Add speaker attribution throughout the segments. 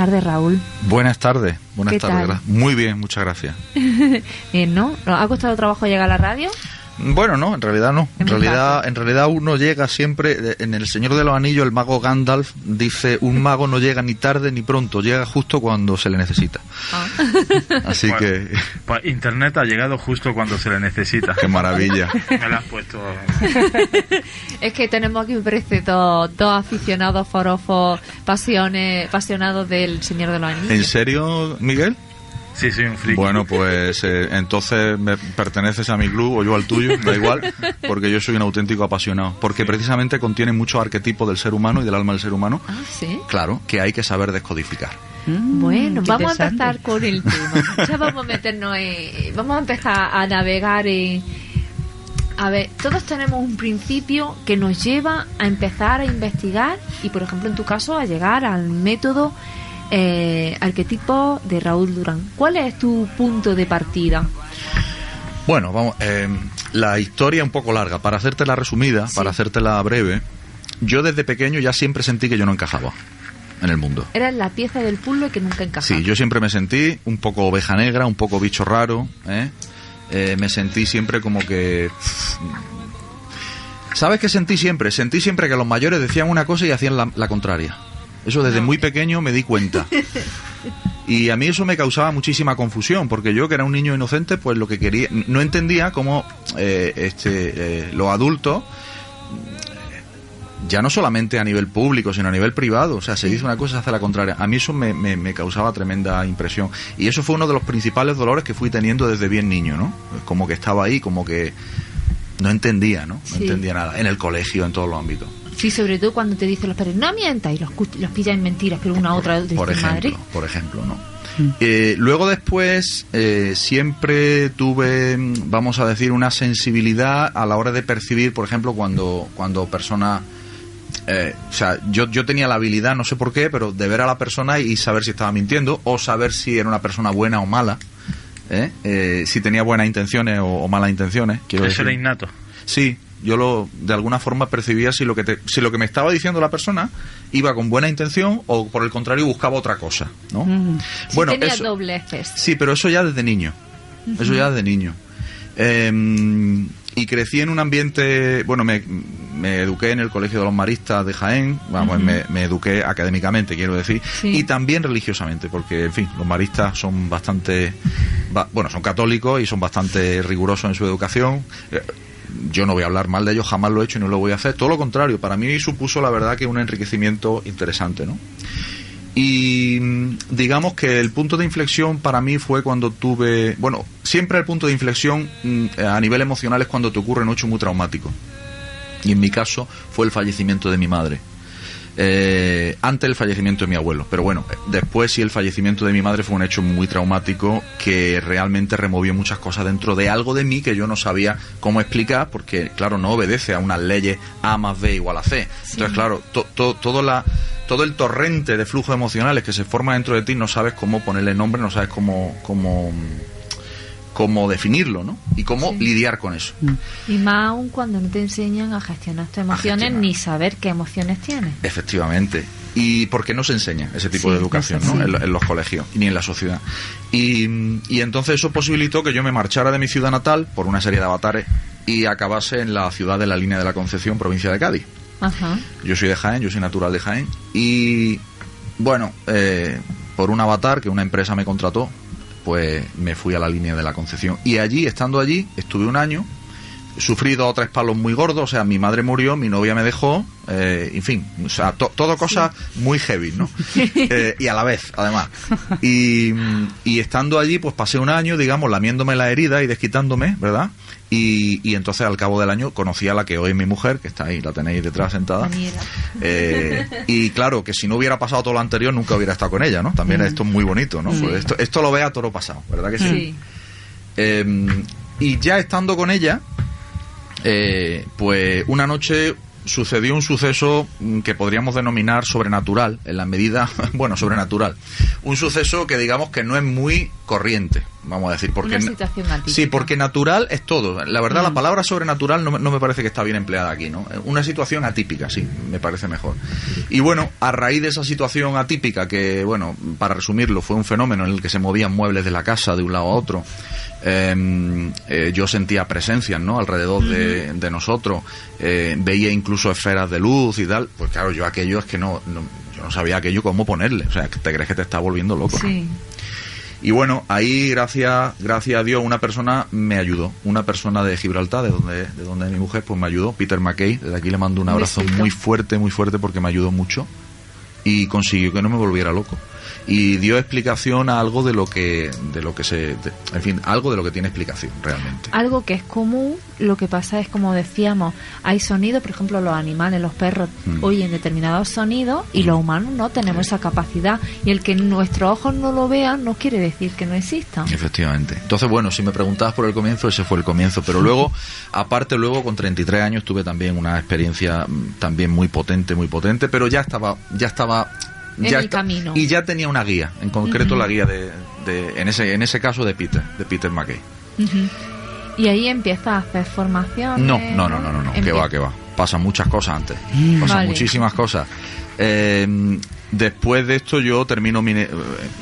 Speaker 1: tardes, Raúl.
Speaker 2: Buenas tardes,
Speaker 1: ¿Qué tal?
Speaker 2: Muy bien, muchas gracias.
Speaker 1: ¿No? ¿Nos ha costado trabajo llegar a la radio?
Speaker 2: Bueno, no, en realidad no. En realidad uno llega siempre. En El Señor de los Anillos, el mago Gandalf dice: un mago no llega ni tarde ni pronto, llega justo cuando se le necesita. Así
Speaker 3: bueno,
Speaker 2: que...
Speaker 3: Pues Internet ha llegado justo cuando se le necesita.
Speaker 2: ¡Qué maravilla!
Speaker 3: Me la has puesto...
Speaker 1: Es que tenemos aquí, me parece, dos aficionados forofos apasionados del Señor de los Anillos.
Speaker 2: ¿En serio, Miguel?
Speaker 3: Sí, soy un friki.
Speaker 2: Bueno, pues entonces me perteneces a mi club o yo al tuyo, da igual, porque yo soy un auténtico apasionado. Porque precisamente contiene muchos arquetipos del ser humano y del alma del ser humano.
Speaker 1: Ah, ¿sí?
Speaker 2: Claro, que hay que saber descodificar.
Speaker 1: Bueno, vamos a empezar con el tema. Ya vamos a meternos vamos a empezar a navegar en... A ver, todos tenemos un principio que nos lleva a empezar a investigar y, por ejemplo, en tu caso, a llegar al método arquetipo de Raúl Durán. ¿Cuál es tu punto de partida?
Speaker 2: Bueno, vamos, la historia es un poco larga. Para hacértela resumida,
Speaker 1: sí,
Speaker 2: para hacértela breve, yo desde pequeño ya siempre sentí que yo no encajaba en el mundo.
Speaker 1: Eras la pieza del puzzle que nunca encajaba.
Speaker 2: Sí, yo siempre me sentí un poco oveja negra, un poco bicho raro, me sentí siempre como que... ¿Sabes qué sentí siempre? Sentí siempre que los mayores decían una cosa y hacían la contraria. Eso desde muy pequeño me di cuenta. Y a mí eso me causaba muchísima confusión, porque yo, que era un niño inocente, pues lo que quería... No entendía cómo los adultos, ya no solamente a nivel público, sino a nivel privado, o sea, se dice una cosa y se hace la contraria. A mí eso me causaba tremenda impresión. Y eso fue uno de los principales dolores que fui teniendo desde bien niño, ¿no? Como que estaba ahí, como que no entendía, ¿no? No entendía nada. En el colegio, en todos los ámbitos.
Speaker 1: Sí, sobre todo cuando te dicen los padres, no mientas, y los pillan en mentiras, pero una otra de
Speaker 2: por
Speaker 1: madre.
Speaker 2: Por ejemplo, ¿no? Luego después siempre tuve, vamos a decir, una sensibilidad a la hora de percibir, por ejemplo, cuando personas... o sea, yo tenía la habilidad, no sé por qué, pero de ver a la persona y saber si estaba mintiendo, o saber si era una persona buena o mala, si tenía buenas intenciones o malas intenciones.
Speaker 3: Eso era innato.
Speaker 2: Sí, yo de alguna forma percibía si lo que me estaba diciendo la persona iba con buena intención o por el contrario buscaba otra cosa, ¿no?
Speaker 1: Bueno, tenía dobleces.
Speaker 2: Sí, pero eso ya desde niño. Eso ya desde niño. Y crecí en un ambiente, bueno, me eduqué en el Colegio de los Maristas de Jaén, vamos, me eduqué académicamente, quiero decir, y también religiosamente, porque, en fin, los maristas son bastante, son católicos y son bastante rigurosos en su educación. Yo no voy a hablar mal de ellos, jamás lo he hecho y no lo voy a hacer. Todo lo contrario, para mí supuso la verdad que un enriquecimiento interesante, ¿no? Y digamos que el punto de inflexión para mí fue cuando tuve... Bueno, siempre el punto de inflexión a nivel emocional es cuando te ocurre un hecho muy traumático. Y en mi caso fue el fallecimiento de mi madre. Antes el fallecimiento de mi abuelo, pero bueno, después sí, el fallecimiento de mi madre fue un hecho muy traumático que realmente removió muchas cosas dentro de algo de mí que yo no sabía cómo explicar, porque claro, no obedece a unas leyes A más B igual a C. Entonces claro, todo el torrente de flujos emocionales que se forma dentro de ti, no sabes cómo ponerle nombre, no sabes cómo definirlo, ¿no? Y cómo lidiar con eso.
Speaker 1: Y más aún cuando no te enseñan a gestionar tus emociones ni saber qué emociones tienes.
Speaker 2: Efectivamente. Y porque no se enseña ese tipo de educación, ¿no? En los colegios ni en la sociedad. Y entonces eso posibilitó que yo me marchara de mi ciudad natal por una serie de avatares y acabase en la ciudad de la Línea de la Concepción, provincia de Cádiz. Ajá. Yo soy de Jaén, yo soy natural de Jaén. Y bueno, por un avatar que una empresa me contrató, pues me fui a la Línea de la Concepción. Y allí, estando allí, estuve un año, sufrí 2 o 3 palos muy gordos, o sea, mi madre murió, mi novia me dejó, en fin, o sea, todo cosas muy heavy, ¿no? Y a la vez, además. Y estando allí, pues pasé un año, digamos, lamiéndome la herida y desquitándome, ¿verdad? Y entonces al cabo del año conocí a la que hoy es mi mujer, que está ahí, la tenéis detrás sentada. Y claro, que si no hubiera pasado todo lo anterior, nunca hubiera estado con ella, ¿no? También esto es muy bonito, ¿no? Pues esto lo ve a toro pasado, ¿verdad que sí? Y ya estando con ella, pues una noche sucedió un suceso que podríamos denominar sobrenatural, en la medida, bueno, sobrenatural. Un suceso que digamos que no es muy corriente, vamos a decir. Porque,
Speaker 1: una situación atípica.
Speaker 2: Sí, porque natural es todo. La verdad, la palabra sobrenatural no me parece que está bien empleada aquí, ¿no? Una situación atípica, sí, me parece mejor. Y bueno, a raíz de esa situación atípica, que, bueno, para resumirlo, fue un fenómeno en el que se movían muebles de la casa de un lado a otro, yo sentía presencias, ¿no?, alrededor de nosotros, veía incluso esferas de luz y tal. Pues claro, yo aquello es que yo no sabía aquello cómo ponerle. O sea, te crees que te está volviendo loco, ¿no?
Speaker 1: Sí.
Speaker 2: Y bueno, ahí gracias a Dios una persona me ayudó, una persona de Gibraltar, de donde mi mujer, pues me ayudó, Peter McKay. Desde aquí le mando un abrazo muy fuerte porque me ayudó mucho y consiguió que no me volviera loco. Y dio explicación a algo de lo que algo de lo que tiene explicación realmente.
Speaker 1: Algo que es común, lo que pasa es, como decíamos, hay sonidos, por ejemplo, los animales, los perros oyen determinados sonidos y los humanos no tenemos esa capacidad, y el que nuestros ojos no lo vean no quiere decir que no existan.
Speaker 2: Efectivamente. Entonces, bueno, si me preguntabas por el comienzo, ese fue el comienzo, pero luego, aparte, con 33 años tuve también una experiencia también muy potente, pero ya estaba
Speaker 1: en el camino.
Speaker 2: Y ya tenía una guía, en concreto la guía en ese caso de Peter McKay.
Speaker 1: Y ahí empieza a hacer formaciones.
Speaker 2: No, que va. Pasan muchas cosas antes. Pasan muchísimas cosas. Después de esto yo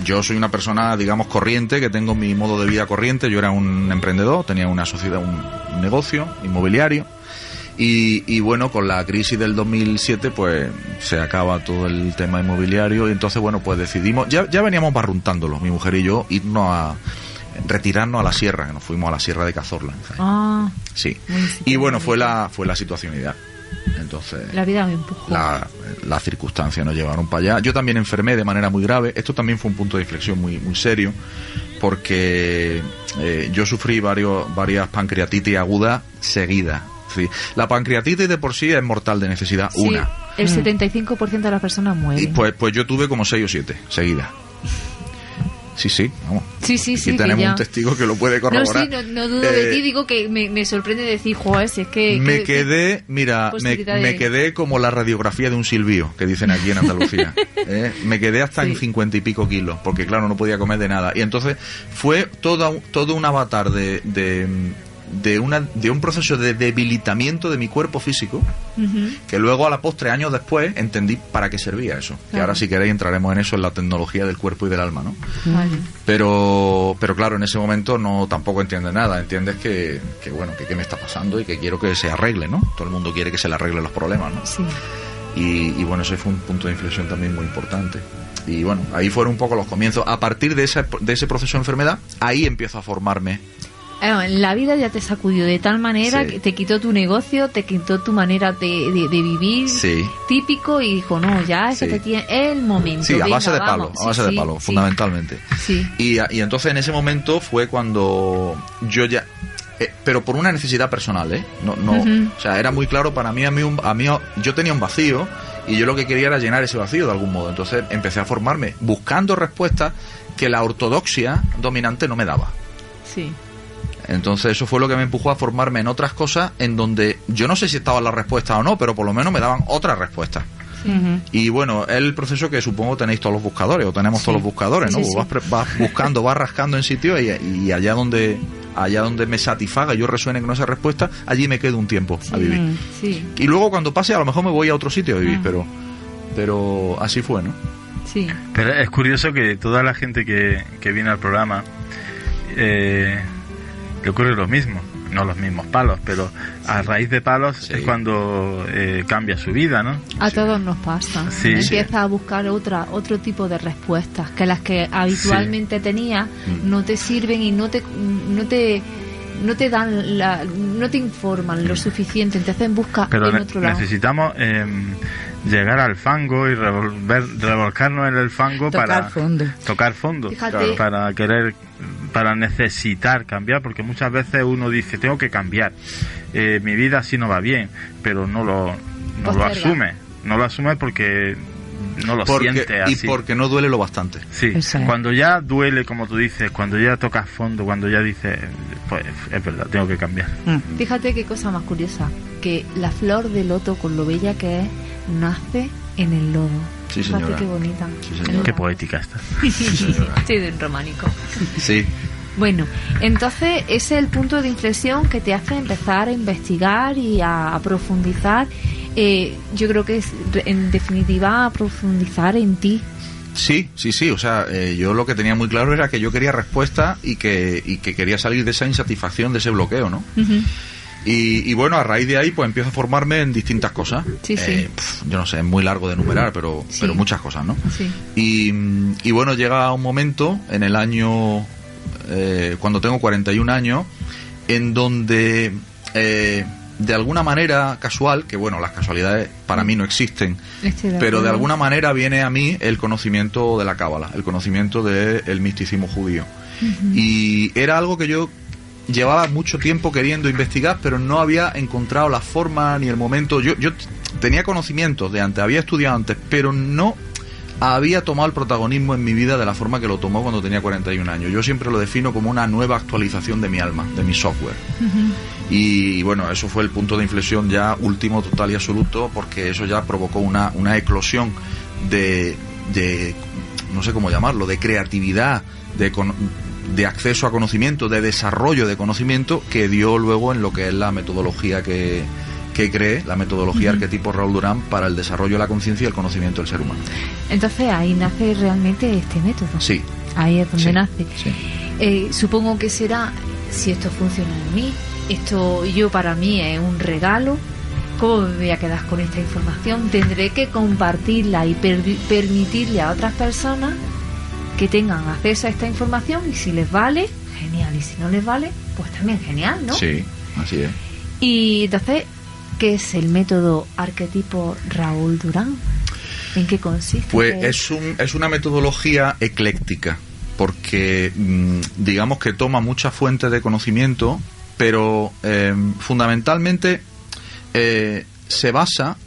Speaker 2: yo soy una persona, digamos, corriente, que tengo mi modo de vida corriente. Yo era un emprendedor, tenía una sociedad, un negocio inmobiliario. Y bueno, con la crisis del 2007 pues se acaba todo el tema inmobiliario, y entonces bueno, pues decidimos, ya veníamos barruntándolo, mi mujer y yo, retirarnos a la sierra, que nos fuimos a la sierra de Cazorla. Sí. Y bueno, fue la situación ideal. Entonces
Speaker 1: la vida me empujó.
Speaker 2: Las circunstancias nos llevaron para allá. Yo también enfermé de manera muy grave. Esto también fue un punto de inflexión muy serio, porque yo sufrí varias pancreatitis agudas seguidas. Sí. La pancreatitis de por sí es mortal de necesidad,
Speaker 1: sí,
Speaker 2: una.
Speaker 1: El 75% de las personas mueren.
Speaker 2: Y pues yo tuve como 6 o 7 seguidas. Sí, vamos.
Speaker 1: Sí.
Speaker 2: Aquí tenemos un testigo que lo puede corroborar.
Speaker 1: No dudo de ti, digo que me sorprende decir, joder, si es que...
Speaker 2: Me quedé como la radiografía de un silbío, que dicen aquí en Andalucía. Me quedé hasta en 50 y pico kilos, porque claro, no podía comer de nada. Y entonces fue todo un avatar de un proceso de debilitamiento de mi cuerpo físico, que luego a la postre, años después, entendí para qué servía eso. Claro. Que ahora, si queréis, entraremos en eso, en la tecnología del cuerpo y del alma, ¿no?
Speaker 1: Vale.
Speaker 2: Pero claro, en ese momento tampoco entiendes nada. Entiendes que bueno, que qué me está pasando y que quiero que se arregle, ¿no? Todo el mundo quiere que se le arreglen los problemas, ¿no?
Speaker 1: Sí.
Speaker 2: Y bueno, ese fue un punto de inflexión también muy importante. Y bueno, ahí fueron un poco los comienzos. A partir de ese proceso de enfermedad, ahí empiezo a formarme.
Speaker 1: La vida ya te sacudió de tal manera que te quitó tu negocio, te quitó tu manera de vivir típico, y dijo, no, ya es que te tiene el momento.
Speaker 2: Sí, a base de palo, fundamentalmente.
Speaker 1: Sí.
Speaker 2: Y entonces en ese momento fue cuando yo ya... pero por una necesidad personal, no, o sea, era muy claro para mí, yo tenía un vacío, y yo lo que quería era llenar ese vacío de algún modo. Entonces empecé a formarme buscando respuestas que la ortodoxia dominante no me daba.
Speaker 1: Sí.
Speaker 2: Entonces eso fue lo que me empujó a formarme en otras cosas, en donde yo no sé si estaban las respuestas o no, pero por lo menos me daban otras respuestas. Y bueno, es el proceso que supongo tenéis todos los buscadores, o tenemos todos los buscadores, ¿no? Vas buscando, vas rascando en sitios, y allá donde me satisfaga, yo resuene con esa respuesta, allí me quedo un tiempo a vivir. Y luego cuando pase, a lo mejor me voy a otro sitio a vivir, pero así fue, ¿no?
Speaker 1: Sí.
Speaker 3: Pero es curioso que toda la gente que viene al programa le ocurre lo mismo, no los mismos palos, pero a raíz de palos es cuando cambia su vida, ¿no?
Speaker 1: A todos nos pasa. Empieza a buscar otro tipo de respuestas, que las que habitualmente tenías no te sirven y no te dan no te informan lo suficiente, entonces busca en otro lado.
Speaker 3: Necesitamos llegar al fango y revolcarnos en el fango tocar fondo
Speaker 1: Fíjate.
Speaker 3: para necesitar cambiar, porque muchas veces uno dice tengo que cambiar, mi vida así no va bien, pero no lo asume porque no lo siente así.
Speaker 2: Y porque no duele lo bastante.
Speaker 3: Sí, exacto. Cuando ya duele, como tú dices, cuando ya tocas fondo, cuando ya dices, pues es verdad, tengo que cambiar.
Speaker 1: Fíjate qué cosa más curiosa. que la flor de loto, con lo bella que es, nace en el lodo.
Speaker 2: Sí, señora.
Speaker 1: Qué bonita.
Speaker 2: Sí, señora.
Speaker 3: Qué poética está.
Speaker 1: Estoy de un románico.
Speaker 2: Sí.
Speaker 1: Bueno, entonces ese es el punto de inflexión que te hace empezar a investigar y a profundizar. Yo creo que es, en definitiva, a profundizar en ti.
Speaker 2: Sí. O sea, yo lo que tenía muy claro era que yo quería respuesta y que quería salir de esa insatisfacción, de ese bloqueo, ¿no?
Speaker 1: Uh-huh.
Speaker 2: Y bueno, a raíz de ahí pues empiezo a formarme en distintas cosas.
Speaker 1: Sí.
Speaker 2: Yo no sé, es muy largo de enumerar, pero muchas cosas, ¿no?
Speaker 1: Sí.
Speaker 2: Y bueno, llega un momento en el año, cuando tengo 41 años, en donde de alguna manera casual, que bueno, las casualidades para mí no existen, pero de alguna manera viene a mí el conocimiento de la Cábala, el conocimiento del misticismo judío. Uh-huh. Y era algo que yo llevaba mucho tiempo queriendo investigar, pero no había encontrado la forma ni el momento. Yo tenía conocimientos de antes, había estudiado antes, pero no había tomado el protagonismo en mi vida de la forma que lo tomó cuando tenía 41 años. Yo siempre lo defino como una nueva actualización de mi alma, de mi software. Uh-huh. Y bueno, eso fue el punto de inflexión ya último, total y absoluto, porque eso ya provocó una eclosión de no sé cómo llamarlo, de creatividad, de acceso a conocimiento, de desarrollo de conocimiento, que dio luego en lo que es la metodología que cree, la metodología arquetipo Raúl Durán para el desarrollo de la conciencia y el conocimiento del ser humano. Entonces
Speaker 1: ahí nace realmente este método.
Speaker 2: Sí.
Speaker 1: Ahí es donde nace.
Speaker 2: Sí.
Speaker 1: Supongo que será, si esto funciona en mí, esto para mí es un regalo. ¿Cómo me voy a quedar con esta información? Tendré que compartirla y permitirle a otras personas que tengan acceso a esta información, y si les vale, genial, y si no les vale, pues también genial, ¿no?
Speaker 2: Sí, así es.
Speaker 1: Y entonces, ¿qué es el método arquetipo Raúl Durán? ¿En qué consiste?
Speaker 2: Pues es una metodología ecléctica, porque digamos que toma muchas fuentes de conocimiento, pero fundamentalmente se basa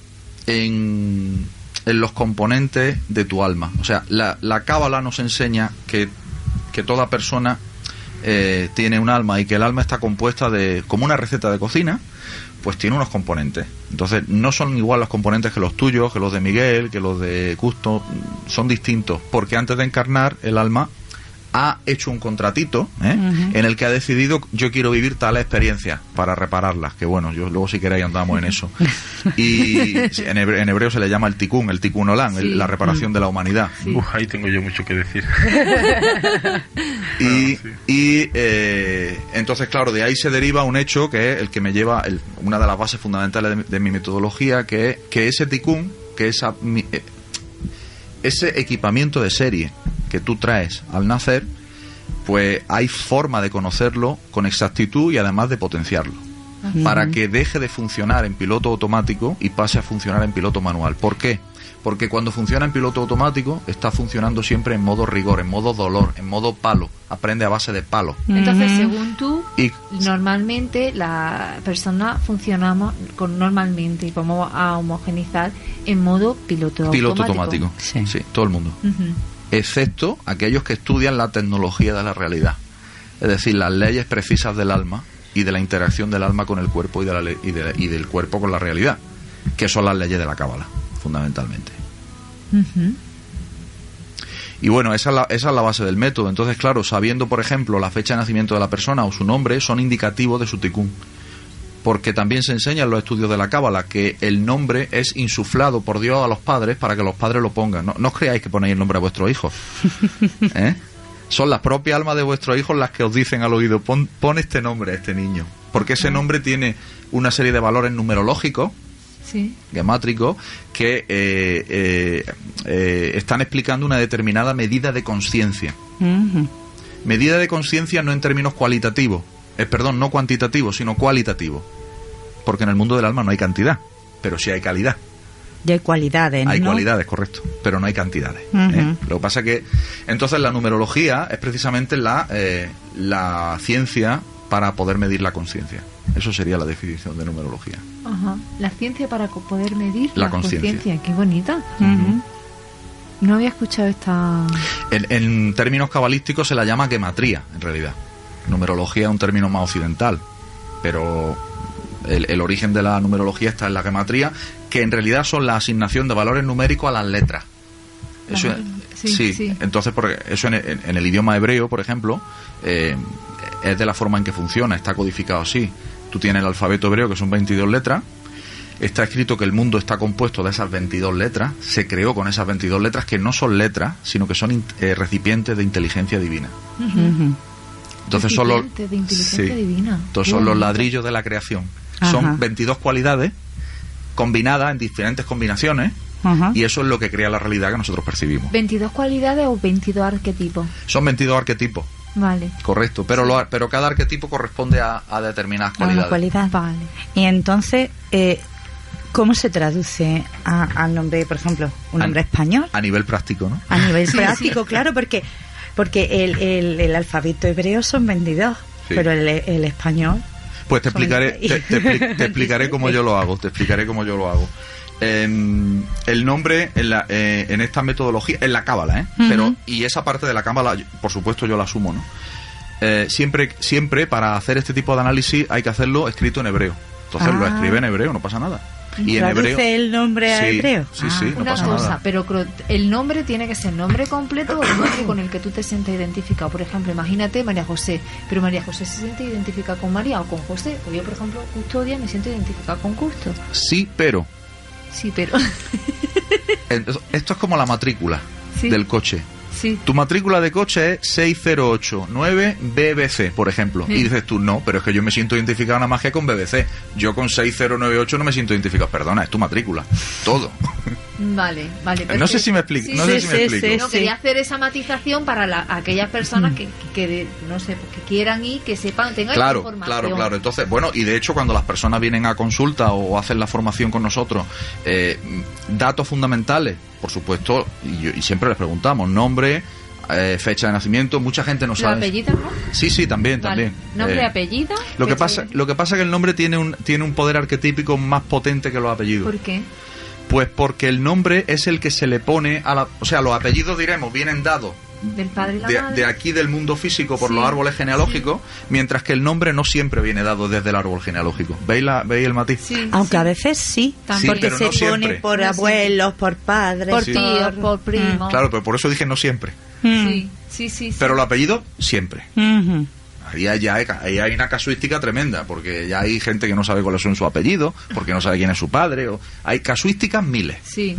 Speaker 2: en los componentes de tu alma. O sea, la Cábala nos enseña que toda persona tiene un alma, y que el alma está compuesta de, como una receta de cocina, pues tiene unos componentes. Entonces no son igual los componentes que los tuyos, que los de Miguel, que los de Custo, son distintos, porque antes de encarnar el alma ha hecho un contratito, en el que ha decidido: yo quiero vivir tales experiencias para repararlas, que bueno, yo luego si queréis andamos en eso. Y en hebreo se le llama el tikkun olam, la reparación de la humanidad.
Speaker 3: Sí. Ahí tengo yo mucho que decir.
Speaker 2: Entonces, claro, de ahí se deriva un hecho que es el que me lleva, una de las bases fundamentales de mi metodología, que ese tikkun, que ese equipamiento de serie que tú traes al nacer, pues hay forma de conocerlo con exactitud y además de potenciarlo, para que deje de funcionar en piloto automático y pase a funcionar en piloto manual. ¿Por qué? Porque cuando funciona en piloto automático está funcionando siempre en modo rigor, en modo dolor, en modo palo, aprende a base de palo.
Speaker 1: Entonces, según tú, normalmente la persona funcionamos normalmente, y vamos a homogenizar en modo piloto automático.
Speaker 2: Sí, todo el mundo. Excepto aquellos que estudian la tecnología de la realidad, es decir, las leyes precisas del alma y de la interacción del alma con el cuerpo y del cuerpo con la realidad, que son las leyes de la Cábala, fundamentalmente. Y bueno, esa es la base del método. Entonces, claro, sabiendo, por ejemplo, la fecha de nacimiento de la persona o su nombre, son indicativos de su tikkun. Porque también se enseña en los estudios de la Cábala que el nombre es insuflado por Dios a los padres para que los padres lo pongan. No os creáis que ponéis el nombre a vuestros hijos. Son las propias almas de vuestros hijos las que os dicen al oído: pon este nombre a este niño. Porque ese nombre tiene una serie de valores numerológicos, gemátricos, que están explicando una determinada medida de conciencia. Medida de conciencia no en términos cualitativos, no cuantitativos, sino cualitativos, porque en el mundo del alma no hay cantidad, pero sí hay calidad.
Speaker 4: Y hay cualidades,
Speaker 2: Hay cualidades, correcto, pero no hay cantidades. Lo que pasa es que entonces la numerología es precisamente la ciencia para poder medir la conciencia. Eso sería la definición de numerología.
Speaker 1: La ciencia para poder medir
Speaker 2: la conciencia.
Speaker 1: Qué bonita. No había escuchado esta...
Speaker 2: En términos cabalísticos se la llama gematría, en realidad. Numerología es un término más occidental, pero el origen de la numerología está en la gematría, que en realidad son la asignación de valores numéricos a las letras. Eso, sí. Entonces, porque eso en el idioma hebreo, por ejemplo, es de la forma en que funciona, está codificado así. Tú tienes el alfabeto hebreo, que son 22 letras. Está escrito que el mundo está compuesto de esas 22 letras. Se creó con esas 22 letras, que no son letras, sino que son recipientes de inteligencia divina. Entonces son los,
Speaker 1: de inteligencia divina.
Speaker 2: Entonces son los ladrillos de la creación. Son 22 cualidades combinadas en diferentes combinaciones. Y eso es lo que crea la realidad que nosotros percibimos.
Speaker 1: ¿22 cualidades o 22 arquetipos?
Speaker 2: Son 22 arquetipos.
Speaker 1: Vale.
Speaker 2: Correcto, pero pero cada arquetipo corresponde a determinadas cualidades.
Speaker 4: Vale. Y entonces, ¿cómo se traduce al nombre, por ejemplo, un nombre español?
Speaker 2: A nivel práctico, ¿no?
Speaker 4: A nivel práctico, claro, porque el alfabeto hebreo son 22, pero el español...
Speaker 2: Pues te explicaré cómo yo lo hago. El nombre en esta metodología, en la cábala, pero y esa parte de la cábala, por supuesto, yo la asumo, ¿no? Siempre para hacer este tipo de análisis hay que hacerlo escrito en hebreo. Entonces lo escribe en hebreo, no pasa nada. Y en hebreo
Speaker 4: el nombre a hebreo.
Speaker 2: Sí, no
Speaker 1: una
Speaker 2: pasa
Speaker 1: cosa,
Speaker 2: nada.
Speaker 1: pero el nombre tiene que ser nombre completo o nombre con el que tú te sientes identificado. Por ejemplo, imagínate María José, pero María José se siente identificada con María o con José. O yo, por ejemplo, Custodia, me siento identificada con Custo.
Speaker 2: Sí, pero esto es como la matrícula del coche.
Speaker 1: Sí.
Speaker 2: Tu matrícula de coche es 6089 BBC, por ejemplo. Y dices tú, no, pero es que yo me siento identificado nada más que con BBC. Yo con 6098 no me siento identificado. Perdona, es tu matrícula. Todo.
Speaker 1: Vale.
Speaker 2: No sé si me explico.
Speaker 1: No, quería hacer esa matización para aquellas personas que no sé, que quieran ir, que sepan, tengan información.
Speaker 2: Claro. Entonces, bueno, y de hecho cuando las personas vienen a consulta o hacen la formación con nosotros, datos fundamentales, por supuesto, y siempre les preguntamos, nombre, fecha de nacimiento, mucha gente no sabe.
Speaker 1: ¿Apellido, no?
Speaker 2: Sí, también.
Speaker 1: Nombre, apellido.
Speaker 2: Lo que pasa es que el nombre tiene un poder arquetípico más potente que los apellidos.
Speaker 1: ¿Por qué?
Speaker 2: Pues porque el nombre es el que se le pone o sea, los apellidos, diremos, vienen dados
Speaker 1: del padre y la madre.
Speaker 2: De aquí del mundo físico por los árboles genealógicos, mientras que el nombre no siempre viene dado desde el árbol genealógico. ¿Veis el matiz?
Speaker 4: Sí, aunque a veces porque se pone por abuelos, por padres,
Speaker 1: por tíos, por primos.
Speaker 2: Claro, pero por eso dije no siempre.
Speaker 1: Sí.
Speaker 2: Pero el apellido siempre. Ahí hay una casuística tremenda, porque ya hay gente que no sabe cuáles son sus apellidos, porque no sabe quién es su padre, hay casuísticas miles.
Speaker 1: Sí.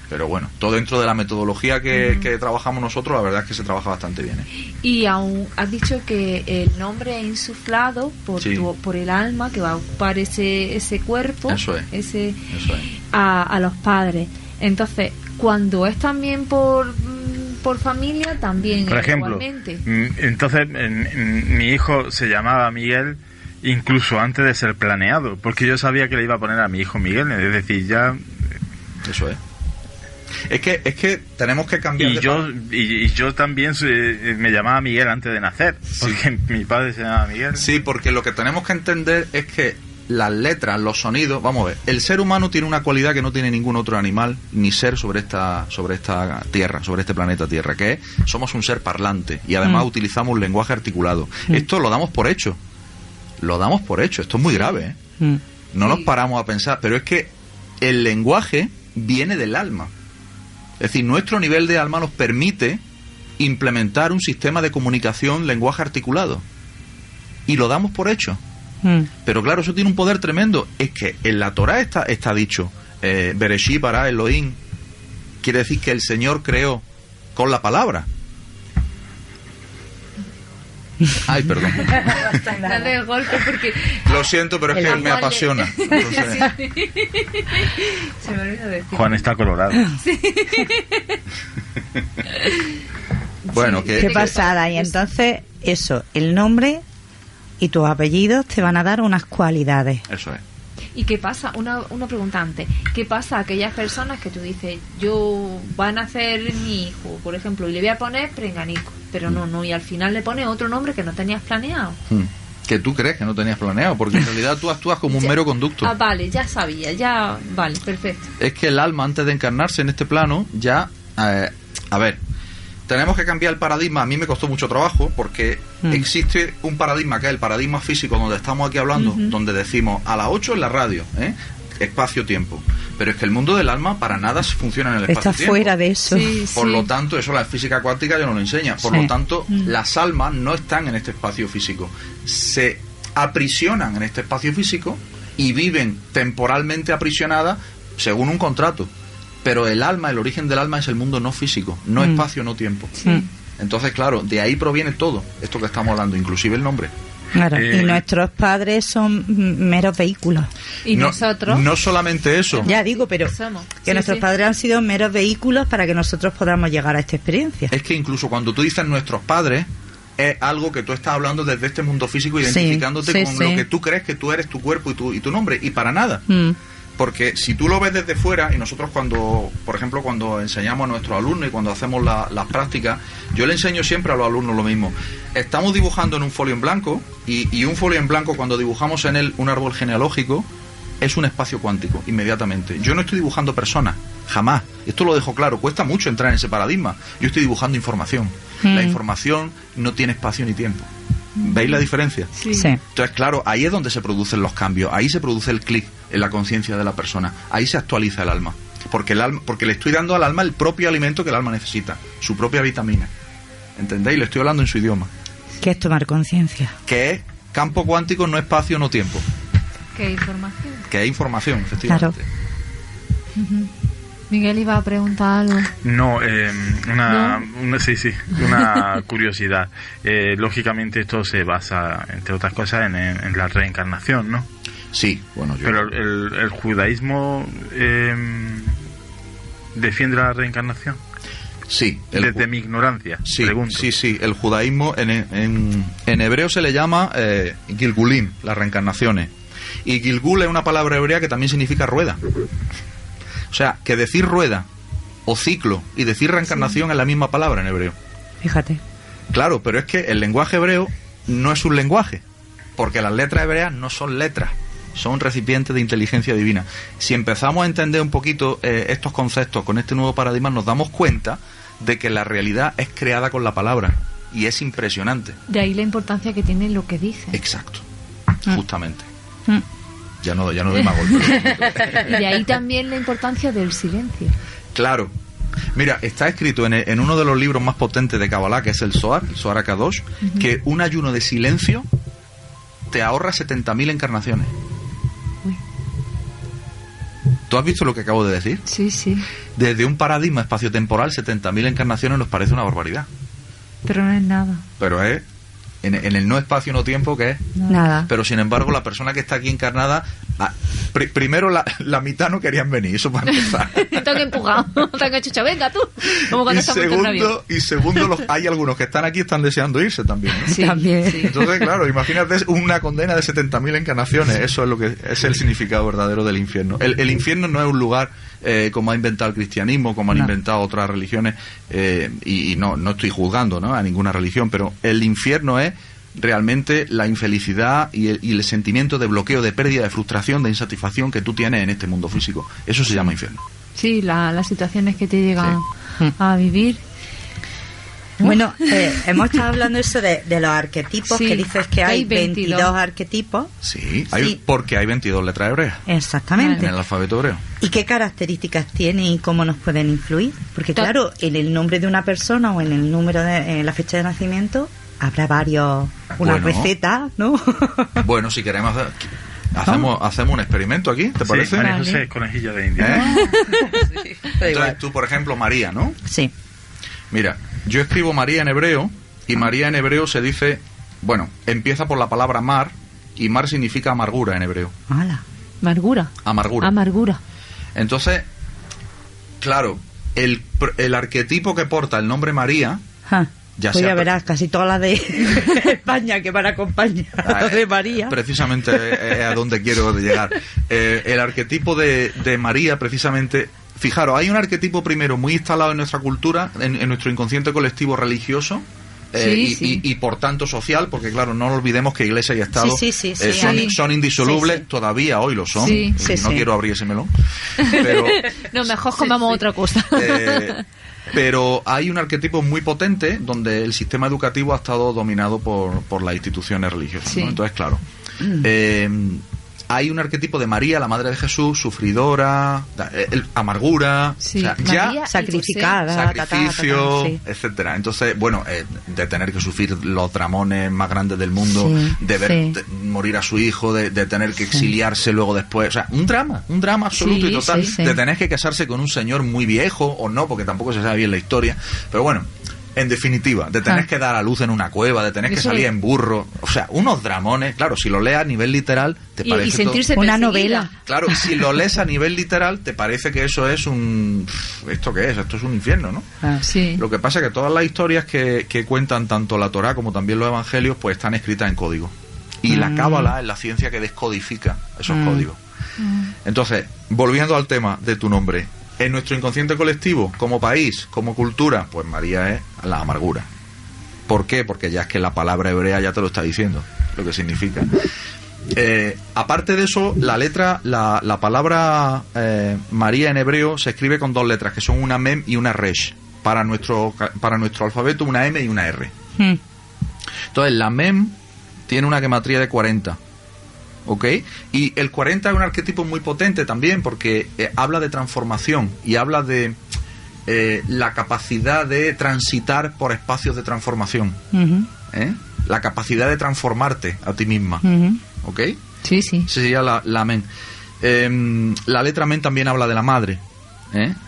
Speaker 2: Pero bueno, todo dentro de la metodología que trabajamos nosotros, la verdad es que se trabaja bastante bien.
Speaker 1: Y aún has dicho que el nombre es insuflado por el alma que va a ocupar ese cuerpo.
Speaker 2: Eso es.
Speaker 1: A los padres. Entonces, cuando es también por familia, también
Speaker 3: por ejemplo,
Speaker 1: igualmente.
Speaker 3: Entonces mi hijo se llamaba Miguel incluso antes de ser planeado, porque yo sabía que le iba a poner a mi hijo Miguel, es decir, ya...
Speaker 2: Eso es. Es que tenemos que cambiar
Speaker 3: y yo también me llamaba Miguel antes de nacer, porque mi padre se llamaba Miguel.
Speaker 2: Sí, porque lo que tenemos que entender es que las letras, los sonidos, vamos a ver, el ser humano tiene una cualidad que no tiene ningún otro animal ni ser sobre esta tierra, sobre este planeta Tierra, que es, somos un ser parlante y además utilizamos un lenguaje articulado. Esto lo damos por hecho, esto es muy grave, no nos paramos a pensar, pero es que el lenguaje viene del alma, es decir, nuestro nivel de alma nos permite implementar un sistema de comunicación, lenguaje articulado, y lo damos por hecho. Pero claro, eso tiene un poder tremendo. Es que en la Torá está dicho, Bereshit bara Elohim, quiere decir que el Señor creó con la palabra. Ay, perdón.
Speaker 1: Dale el golpe porque...
Speaker 2: Lo siento, pero es que me apasiona. Entonces...
Speaker 1: Se me olvidó decir.
Speaker 3: Juan está colorado.
Speaker 1: Sí.
Speaker 2: Bueno,
Speaker 4: qué pasada. Y entonces, el nombre y tus apellidos te van a dar unas cualidades.
Speaker 2: Eso es.
Speaker 1: ¿Y qué pasa? Una pregunta antes. ¿Qué pasa a aquellas personas que tú dices, yo van a nacer mi hijo, por ejemplo, y le voy a poner Prenganico, pero no, y al final le pones otro nombre que no tenías planeado?
Speaker 2: Que tú crees que no tenías planeado, porque en realidad tú actúas como un mero conducto.
Speaker 1: Vale, ya sabía, vale, perfecto.
Speaker 2: Es que el alma, antes de encarnarse en este plano, ya... a ver, tenemos que cambiar el paradigma. A mí me costó mucho trabajo porque existe un paradigma que es el paradigma físico, donde estamos aquí hablando, donde decimos a las 8 en la radio, espacio-tiempo. Pero es que el mundo del alma para nada funciona en el espacio-tiempo.
Speaker 4: Está fuera de eso.
Speaker 2: Por lo tanto, eso la física cuántica ya no lo enseña. Por lo tanto, las almas no están en este espacio físico. Se aprisionan en este espacio físico y viven temporalmente aprisionadas según un contrato. Pero el alma, el origen del alma es el mundo no físico, no espacio, no tiempo. Entonces, claro, de ahí proviene todo esto que estamos hablando, inclusive el nombre.
Speaker 4: Claro, y nuestros padres son meros vehículos.
Speaker 1: ¿Y nosotros?
Speaker 2: No solamente eso.
Speaker 4: Ya digo, pero que nuestros padres han sido meros vehículos para que nosotros podamos llegar a esta experiencia.
Speaker 2: Es que incluso cuando tú dices nuestros padres, es algo que tú estás hablando desde este mundo físico, identificándote con lo que tú crees que tú eres, tu cuerpo y tu nombre, y para nada. Porque si tú lo ves desde fuera, y nosotros cuando, por ejemplo, cuando enseñamos a nuestros alumnos y cuando hacemos las prácticas, yo le enseño siempre a los alumnos lo mismo. Estamos dibujando en un folio en blanco, y un folio en blanco, cuando dibujamos en él un árbol genealógico, es un espacio cuántico, inmediatamente. Yo no estoy dibujando personas, jamás. Esto lo dejo claro, cuesta mucho entrar en ese paradigma. Yo estoy dibujando información. La información no tiene espacio ni tiempo. ¿Veis la diferencia?
Speaker 4: Sí.
Speaker 2: Entonces, claro, ahí es donde se producen los cambios, ahí se produce el clic en la conciencia de la persona, ahí se actualiza el alma, porque le estoy dando al alma el propio alimento que el alma necesita, su propia vitamina. ¿Entendéis? Le estoy hablando en su idioma.
Speaker 4: ¿Qué es tomar conciencia?
Speaker 2: Que es campo cuántico, no espacio, no tiempo.
Speaker 1: ¿Qué información?
Speaker 2: Que es información, efectivamente.
Speaker 4: Claro.
Speaker 1: Miguel iba a preguntar algo.
Speaker 3: No, una curiosidad. Lógicamente esto se basa, entre otras cosas, en la reencarnación, ¿no?
Speaker 2: Sí, bueno,
Speaker 3: Pero el judaísmo defiende la reencarnación.
Speaker 2: Sí.
Speaker 3: Desde mi ignorancia, pregunto.
Speaker 2: Sí. El judaísmo en hebreo se le llama Gilgulim, las reencarnaciones. Y Gilgul es una palabra hebrea que también significa rueda. O sea, que decir rueda o ciclo y decir reencarnación es la misma palabra en hebreo.
Speaker 4: Fíjate.
Speaker 2: Claro, pero es que el lenguaje hebreo no es un lenguaje, porque las letras hebreas no son letras, son recipientes de inteligencia divina. Si empezamos a entender un poquito estos conceptos con este nuevo paradigma, nos damos cuenta de que la realidad es creada con la palabra, y es impresionante.
Speaker 1: De ahí la importancia que tiene lo que dice.
Speaker 2: Exacto, justamente. Ya no doy más golpes.
Speaker 1: Y de ahí también la importancia del silencio.
Speaker 2: Claro. Mira, está escrito en uno de los libros más potentes de Kabbalah, que es el Zohar HaKadosh, que un ayuno de silencio te ahorra 70.000 encarnaciones.
Speaker 1: Uy.
Speaker 2: ¿Tú has visto lo que acabo de decir?
Speaker 1: Sí.
Speaker 2: Desde un paradigma espaciotemporal, 70.000 encarnaciones nos parece una barbaridad.
Speaker 1: Pero no es nada.
Speaker 2: Pero es en el no espacio, no tiempo, ¿qué es?
Speaker 4: Nada.
Speaker 2: Pero sin embargo, la persona que está aquí encarnada, primero la mitad no querían venir, eso para empezar.
Speaker 1: Te han empujado, te han hecho, venga tú. Como cuando
Speaker 2: segundo, hay algunos que están aquí están deseando irse también, ¿no?
Speaker 1: Sí,
Speaker 4: también.
Speaker 1: Sí.
Speaker 2: Entonces, claro, imagínate una condena de 70.000 encarnaciones. Eso es lo que es el significado verdadero del infierno. El infierno no es un lugar como ha inventado el cristianismo, como han inventado otras religiones, y no estoy juzgando, ¿no?, a ninguna religión, pero el infierno es realmente la infelicidad y el sentimiento de bloqueo, de pérdida, de frustración, de insatisfacción que tú tienes en este mundo físico. Eso se llama infierno.
Speaker 1: Sí, las situaciones que te llegan a vivir.
Speaker 4: Bueno, hemos estado hablando eso de los arquetipos,
Speaker 1: Sí,
Speaker 4: que dices que hay
Speaker 1: 22
Speaker 4: arquetipos.
Speaker 2: Sí, porque hay 22 letras hebreas
Speaker 4: Exactamente.
Speaker 2: en el alfabeto hebreo.
Speaker 4: ¿Y qué características tienen y cómo nos pueden influir? Porque claro, en el nombre de una persona o en el número en la fecha de nacimiento habrá unas recetas, ¿no?
Speaker 2: Bueno, si queremos hacemos un experimento aquí, ¿te parece?
Speaker 3: María José, conejilla de India.
Speaker 4: Sí,
Speaker 2: Entonces tú, por ejemplo, María, ¿no?
Speaker 4: Sí.
Speaker 2: Mira, yo escribo María en hebreo, y María en hebreo se dice, bueno, empieza por la palabra mar, y mar significa amargura en hebreo.
Speaker 4: ¡Hala!
Speaker 2: Amargura. Entonces, claro, el arquetipo que porta el nombre María,
Speaker 4: pues ya verás, casi todas las de España que van a acompañar de María.
Speaker 2: Precisamente es a donde quiero llegar. El arquetipo de María, precisamente, fijaros, hay un arquetipo primero muy instalado en nuestra cultura, en nuestro inconsciente colectivo religioso, y por tanto social, porque claro, no olvidemos que Iglesia y Estado son indisolubles, todavía hoy lo son, no quiero abrir ese melón, pero
Speaker 1: no, mejor comamos otra cosa.
Speaker 2: Pero hay un arquetipo muy potente donde el sistema educativo ha estado dominado por las instituciones religiosas, ¿no? Entonces, claro, hay un arquetipo de María, la madre de Jesús, sufridora, amargura, o sea, ya
Speaker 4: sacrificada,
Speaker 2: sacrificio, etcétera. Entonces, bueno, de tener que sufrir los dramones más grandes del mundo, de ver morir a su hijo, de tener que exiliarse luego después, o sea, un drama absoluto y total, de tener que casarse con un señor muy viejo o no, porque tampoco se sabe bien la historia, pero bueno. En definitiva, de tener que dar a luz en una cueva, de tener que salir en burro, o sea, unos dramones, claro, si lo lees a nivel literal, te parece
Speaker 1: y sentirse
Speaker 4: una novela.
Speaker 2: Claro, y si lo lees a nivel literal, te parece que eso es un... ¿Esto qué es? Esto es un infierno, ¿no? Lo que pasa es que todas las historias que cuentan tanto la Torá como también los evangelios, pues están escritas en código. Y la cábala es la ciencia que descodifica esos códigos. Entonces, volviendo al tema de tu nombre, en nuestro inconsciente colectivo, como país, como cultura, pues María es la amargura. ¿Por qué? Porque ya es que la palabra hebrea ya te lo está diciendo, lo que significa. Aparte de eso, la letra, la palabra María en hebreo se escribe con dos letras, que son una mem y una resh. Para nuestro alfabeto, una M y una R. Entonces, la mem tiene una gematría de 40. ¿Ok? Y el 40 es un arquetipo muy potente también porque habla de transformación y habla de la capacidad de transitar por espacios de transformación. La capacidad de transformarte a ti misma. ¿Ok?
Speaker 1: Sí.
Speaker 2: Sería la men. La letra men también habla de la madre.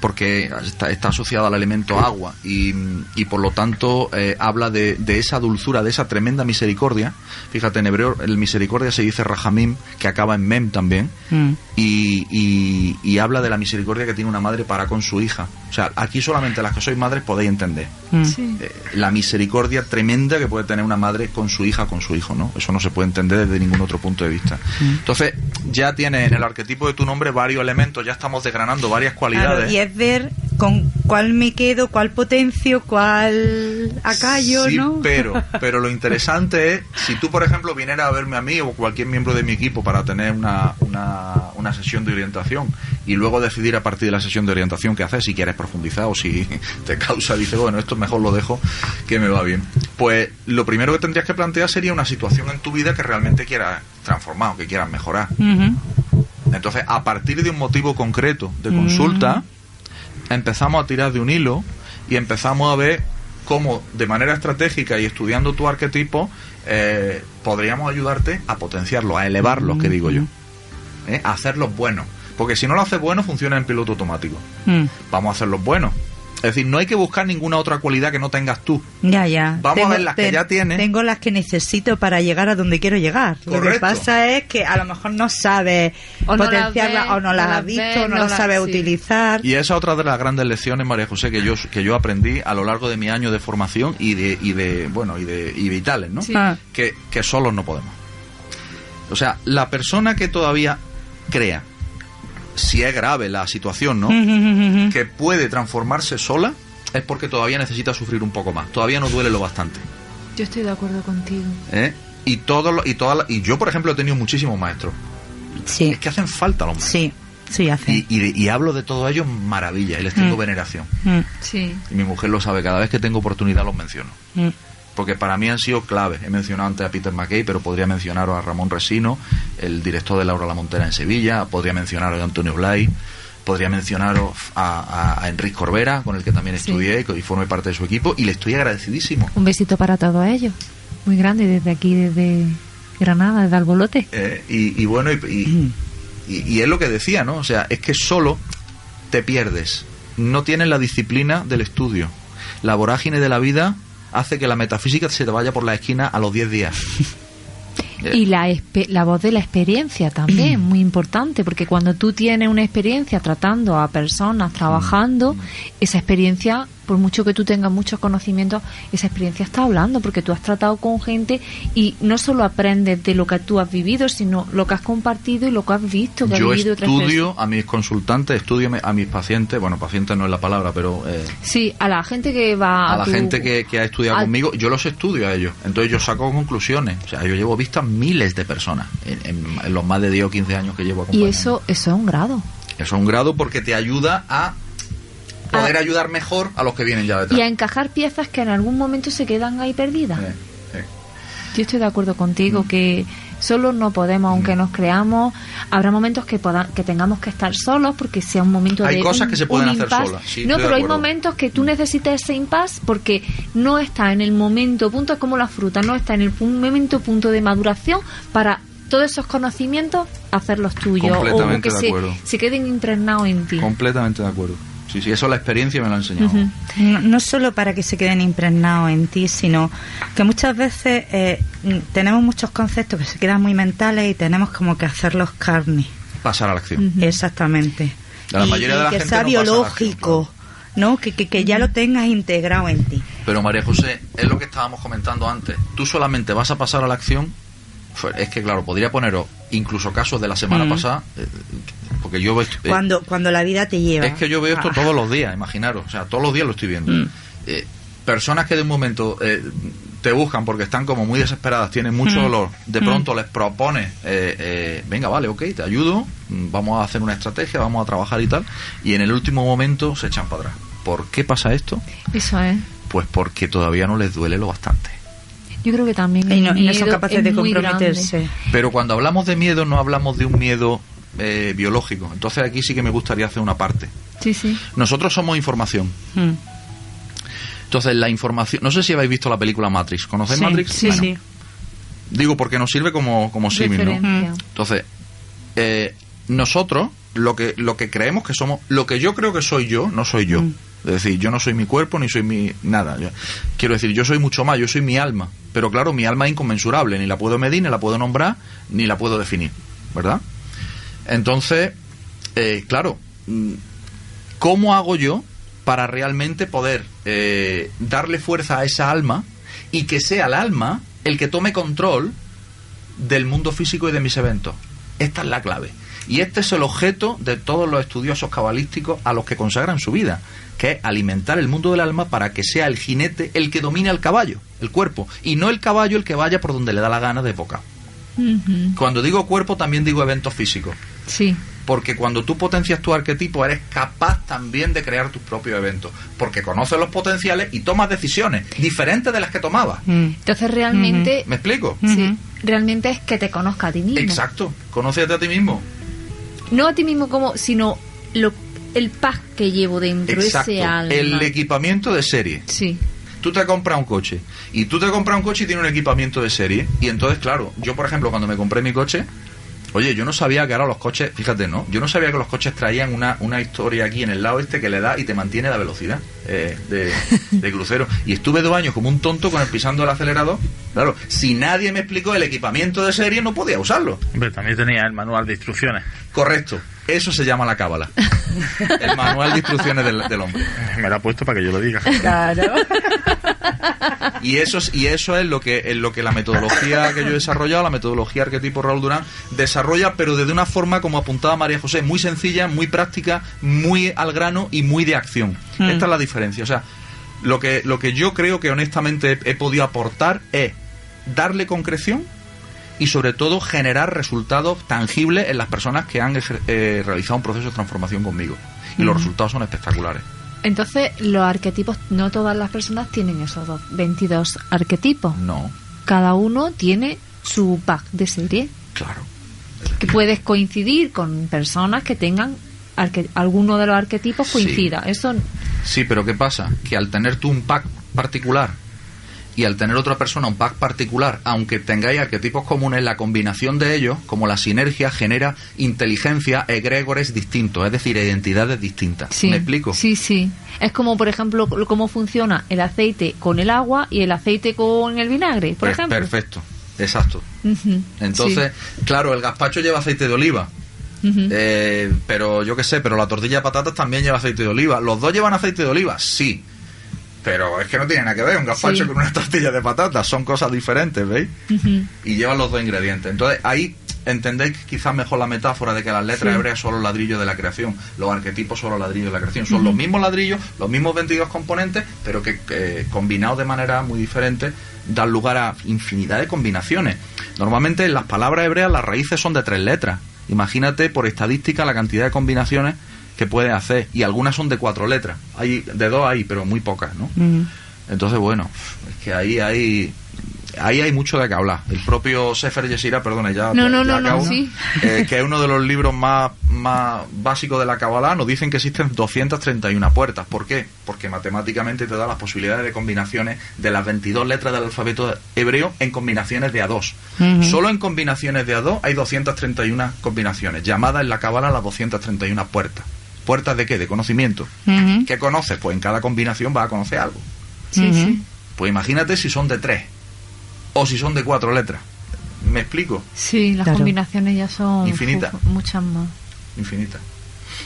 Speaker 2: Porque está asociado al elemento agua y por lo tanto habla de esa dulzura, de esa tremenda misericordia. Fíjate, en hebreo el misericordia se dice rahamim, que acaba en mem también, y habla de la misericordia que tiene una madre para con su hija. O sea, aquí solamente las que sois madres podéis entender la misericordia tremenda que puede tener una madre con su hija, con su hijo, ¿no? Eso no se puede entender desde ningún otro punto de vista. Entonces, ya tienes en el arquetipo de tu nombre varios elementos, ya estamos desgranando varias cualidades.
Speaker 4: Y es ver con cuál me quedo, cuál potencio, cuál acallo, ¿no?
Speaker 2: Pero lo interesante es, si tú, por ejemplo, vinieras a verme a mí o cualquier miembro de mi equipo para tener una sesión de orientación y luego decidir a partir de la sesión de orientación qué hacer, si quieres profundizar o si te causa, dice, bueno, esto mejor lo dejo, que me va bien. Pues lo primero que tendrías que plantear sería una situación en tu vida que realmente quieras transformar o que quieras mejorar. Entonces, a partir de un motivo concreto de consulta, empezamos a tirar de un hilo y empezamos a ver cómo, de manera estratégica y estudiando tu arquetipo, podríamos ayudarte a potenciarlos, a elevarlos, que digo yo, a hacerlos buenos. Porque si no lo haces bueno, funciona en piloto automático. Vamos a hacerlos buenos. Es decir, no hay que buscar ninguna otra cualidad que no tengas tú.
Speaker 4: Ya.
Speaker 2: Vamos a ver las que ya tienes.
Speaker 4: Tengo las que necesito para llegar a donde quiero llegar.
Speaker 2: Correcto.
Speaker 4: Lo que pasa es que a lo mejor no sabes potenciarlas o no las has visto, no las sabes utilizar.
Speaker 2: Y esa es otra de las grandes lecciones, María José, que yo aprendí a lo largo de mi año de formación y vitales, ¿no?
Speaker 1: Sí.
Speaker 2: Que solos no podemos. O sea, la persona que todavía crea, si es grave la situación, ¿no? Que puede transformarse sola, es porque todavía necesita sufrir un poco más. Todavía no duele lo bastante.
Speaker 1: Yo estoy de acuerdo contigo.
Speaker 2: Y yo, por ejemplo, he tenido muchísimos maestros.
Speaker 4: Sí.
Speaker 2: Es que hacen falta los maestros.
Speaker 4: Sí, hacen.
Speaker 2: Y hablo de todos ellos maravilla y les tengo veneración.
Speaker 1: Sí.
Speaker 2: Y mi mujer lo sabe, cada vez que tengo oportunidad los menciono. Porque para mí han sido clave. He mencionado antes a Peter McKay, pero podría mencionaros a Ramón Resino, el director de Laura La Montera en Sevilla, podría mencionaros a Antonio Blay, podría mencionaros a Enrique Corbera, con el que también estudié y formé parte de su equipo, y le estoy agradecidísimo.
Speaker 1: Un besito para todos ellos, muy grande, desde aquí, desde Granada, desde Albolote.
Speaker 2: Y es lo que decía, ¿no? O sea, es que solo te pierdes, no tienes la disciplina del estudio, la vorágine de la vida hace que la metafísica se te vaya por la esquina a los 10 días.
Speaker 1: Y la voz de la experiencia también, muy importante, porque cuando tú tienes una experiencia tratando a personas, trabajando, esa experiencia por mucho que tú tengas muchos conocimientos, esa experiencia está hablando, porque tú has tratado con gente y no solo aprendes de lo que tú has vivido, sino lo que has compartido y lo que has visto, que
Speaker 2: yo
Speaker 1: ha vivido otras
Speaker 2: estudio
Speaker 1: personas.
Speaker 2: a mis consultantes, estudio a mis pacientes, bueno, pacientes no es la palabra, pero...
Speaker 1: sí, a la gente que va
Speaker 2: a la gente que ha estudiado conmigo, yo los estudio a ellos, entonces yo saco conclusiones, o sea, yo llevo vistas miles de personas en los más de 10 o 15 años que llevo acompañando.
Speaker 1: Y eso es un grado.
Speaker 2: Eso es un grado porque te ayuda a poder ayudar mejor a los que vienen ya detrás.
Speaker 1: Y a encajar piezas que en algún momento se quedan ahí perdidas. Yo estoy de acuerdo contigo que solo no podemos, aunque nos creamos. Habrá momentos que tengamos que estar solos porque sea un momento
Speaker 2: hay cosas que se pueden hacer solas. Sí,
Speaker 1: no, pero hay momentos que tú necesitas ese impasse porque no está en el momento punto, es como la fruta, no está en el momento punto de maduración para todos esos conocimientos hacerlos tuyos o que se queden impregnados en ti.
Speaker 2: Completamente de acuerdo. Sí, eso la experiencia me lo ha enseñado.
Speaker 4: No solo para que se queden impregnados en ti, sino que muchas veces tenemos muchos conceptos que se quedan muy mentales y tenemos como que hacerlos carne.
Speaker 2: Pasar a la acción.
Speaker 4: Exactamente.
Speaker 2: La mayoría de la
Speaker 4: que
Speaker 2: gente
Speaker 4: sea
Speaker 2: no
Speaker 4: biológico, pasa a la acción, claro. ¿No? Que ya lo tengas integrado en ti.
Speaker 2: Pero María José, es lo que estábamos comentando antes. Tú solamente vas a pasar a la acción. Es que claro, podría poneros incluso casos de la semana pasada, porque yo veo
Speaker 4: cuando la vida te lleva.
Speaker 2: Es que yo veo esto todos los días, imaginaros, o sea, todos los días lo estoy viendo. Personas que de un momento te buscan porque están como muy desesperadas, tienen mucho dolor, de pronto les propones, venga, vale, ok, te ayudo, vamos a hacer una estrategia, vamos a trabajar y tal, y en el último momento se echan para atrás. ¿Por qué pasa esto?
Speaker 1: Eso es.
Speaker 2: Pues porque todavía no les duele lo bastante.
Speaker 1: Yo creo que también
Speaker 4: y no son capaces de comprometerse.
Speaker 1: Grande.
Speaker 2: Pero cuando hablamos de miedo no hablamos de un miedo biológico. Entonces aquí sí que me gustaría hacer una parte.
Speaker 1: Sí.
Speaker 2: Nosotros somos información. Entonces la información... No sé si habéis visto la película Matrix. ¿Conocéis Matrix?
Speaker 4: Sí, bueno, sí.
Speaker 2: Digo porque nos sirve como símil, ¿no? Entonces, nosotros lo que creemos que somos... Lo que yo creo que soy yo, no soy yo. Es decir, yo no soy mi cuerpo ni soy mi nada. Quiero decir, yo soy mucho más, yo soy mi alma. Pero claro, mi alma es inconmensurable, ni la puedo medir, ni la puedo nombrar, ni la puedo definir, ¿verdad? Entonces, claro, ¿cómo hago yo para realmente poder darle fuerza a esa alma y que sea el alma el que tome control del mundo físico y de mis eventos? Esta es la clave. Y este es el objeto de todos los estudiosos cabalísticos a los que consagran su vida, que es alimentar el mundo del alma para que sea el jinete el que domine al caballo, el cuerpo, y no el caballo el que vaya por donde le da la gana de boca. Cuando digo cuerpo también digo eventos físicos.
Speaker 1: Sí.
Speaker 2: Porque cuando tú potencias tu arquetipo eres capaz también de crear tus propios eventos, porque conoces los potenciales y tomas decisiones diferentes de las que tomabas.
Speaker 1: Entonces realmente...
Speaker 2: ¿Me explico?
Speaker 1: Sí. Realmente es que te conozca a ti mismo.
Speaker 2: Exacto. Conócete a ti mismo.
Speaker 1: No a ti mismo sino el pack que llevo dentro.
Speaker 2: Exacto.
Speaker 1: Ese alma.
Speaker 2: El equipamiento de serie.
Speaker 1: Sí.
Speaker 2: Tú te compras un coche y tiene un equipamiento de serie, y entonces claro, yo por ejemplo cuando me compré mi coche, oye, yo no sabía que ahora los coches, fíjate, ¿no? Yo no sabía que los coches traían una historia aquí en el lado que le da y te mantiene la velocidad de crucero. Y estuve 2 años como un tonto con pisando el acelerador. Claro, si nadie me explicó el equipamiento de serie, no podía usarlo.
Speaker 3: Hombre, también tenía el manual de instrucciones.
Speaker 2: Correcto. Eso se llama la cábala. El manual de instrucciones del hombre.
Speaker 3: Me lo ha puesto para que yo lo diga.
Speaker 4: Claro.
Speaker 2: Y eso es lo que la metodología que yo he desarrollado, la metodología arquetipo Raúl Durán, desarrolla, pero de una forma, como apuntaba María José, muy sencilla, muy práctica, muy al grano y muy de acción. Esta es la diferencia. O sea, lo que yo creo que honestamente he podido aportar es darle concreción y sobre todo generar resultados tangibles en las personas que han realizado un proceso de transformación conmigo. Y los resultados son espectaculares.
Speaker 1: Entonces, los arquetipos, no todas las personas tienen esos 22 arquetipos.
Speaker 2: No.
Speaker 1: Cada uno tiene su pack de serie.
Speaker 2: Claro.
Speaker 1: Que puedes coincidir con personas que tengan alguno de los arquetipos coincida.
Speaker 2: Sí.
Speaker 1: Eso.
Speaker 2: Sí, pero ¿qué pasa? Que al tener tú un pack particular y al tener otra persona un pack particular, aunque tengáis arquetipos comunes, la combinación de ellos, como la sinergia, genera inteligencia, egregores distintos, es decir, identidades distintas.
Speaker 1: Sí,
Speaker 2: ¿me explico?
Speaker 1: Sí. Es como, por ejemplo, cómo funciona el aceite con el agua y el aceite con el vinagre, por ejemplo.
Speaker 2: Perfecto, exacto. Entonces, claro, el gazpacho lleva aceite de oliva. Pero yo qué sé, pero la tortilla de patatas también lleva aceite de oliva. ¿Los dos llevan aceite de oliva? Sí. Pero es que no tiene nada que ver un gazpacho con una tortilla de patatas, son cosas diferentes, ¿veis? Y llevan los dos ingredientes. Entonces ahí entendéis quizás mejor la metáfora de que las letras hebreas son los ladrillos de la creación, los arquetipos son los ladrillos de la creación, son los mismos ladrillos, los mismos 22 componentes, pero que combinados de manera muy diferente dan lugar a infinidad de combinaciones. Normalmente en las palabras hebreas las raíces son de 3 letras. Imagínate por estadística la cantidad de combinaciones que puedes hacer, y algunas son de 4 letras. Hay de 2 hay, pero muy pocas, ¿no? Entonces, bueno, es que ahí hay mucho de qué hablar. El propio Sefer Yeshira, perdona, ya acabo,
Speaker 1: sí.
Speaker 2: Que es uno de los libros más básicos de la Kabbalah, nos dicen que existen 231 puertas. ¿Por qué? Porque matemáticamente te da las posibilidades de combinaciones de las 22 letras del alfabeto hebreo en combinaciones de A2. Solo en combinaciones de A2 hay 231 combinaciones, llamadas en la Kabbalah las 231 puertas. ¿Puertas de qué? De conocimiento. ¿Qué conoces? Pues en cada combinación vas a conocer algo.
Speaker 1: Sí.
Speaker 2: Pues imagínate si son de 3 o si son de 4 letras. ¿Me explico?
Speaker 1: Sí, las combinaciones ya son
Speaker 2: infinitas.
Speaker 1: Muchas más.
Speaker 2: Infinitas.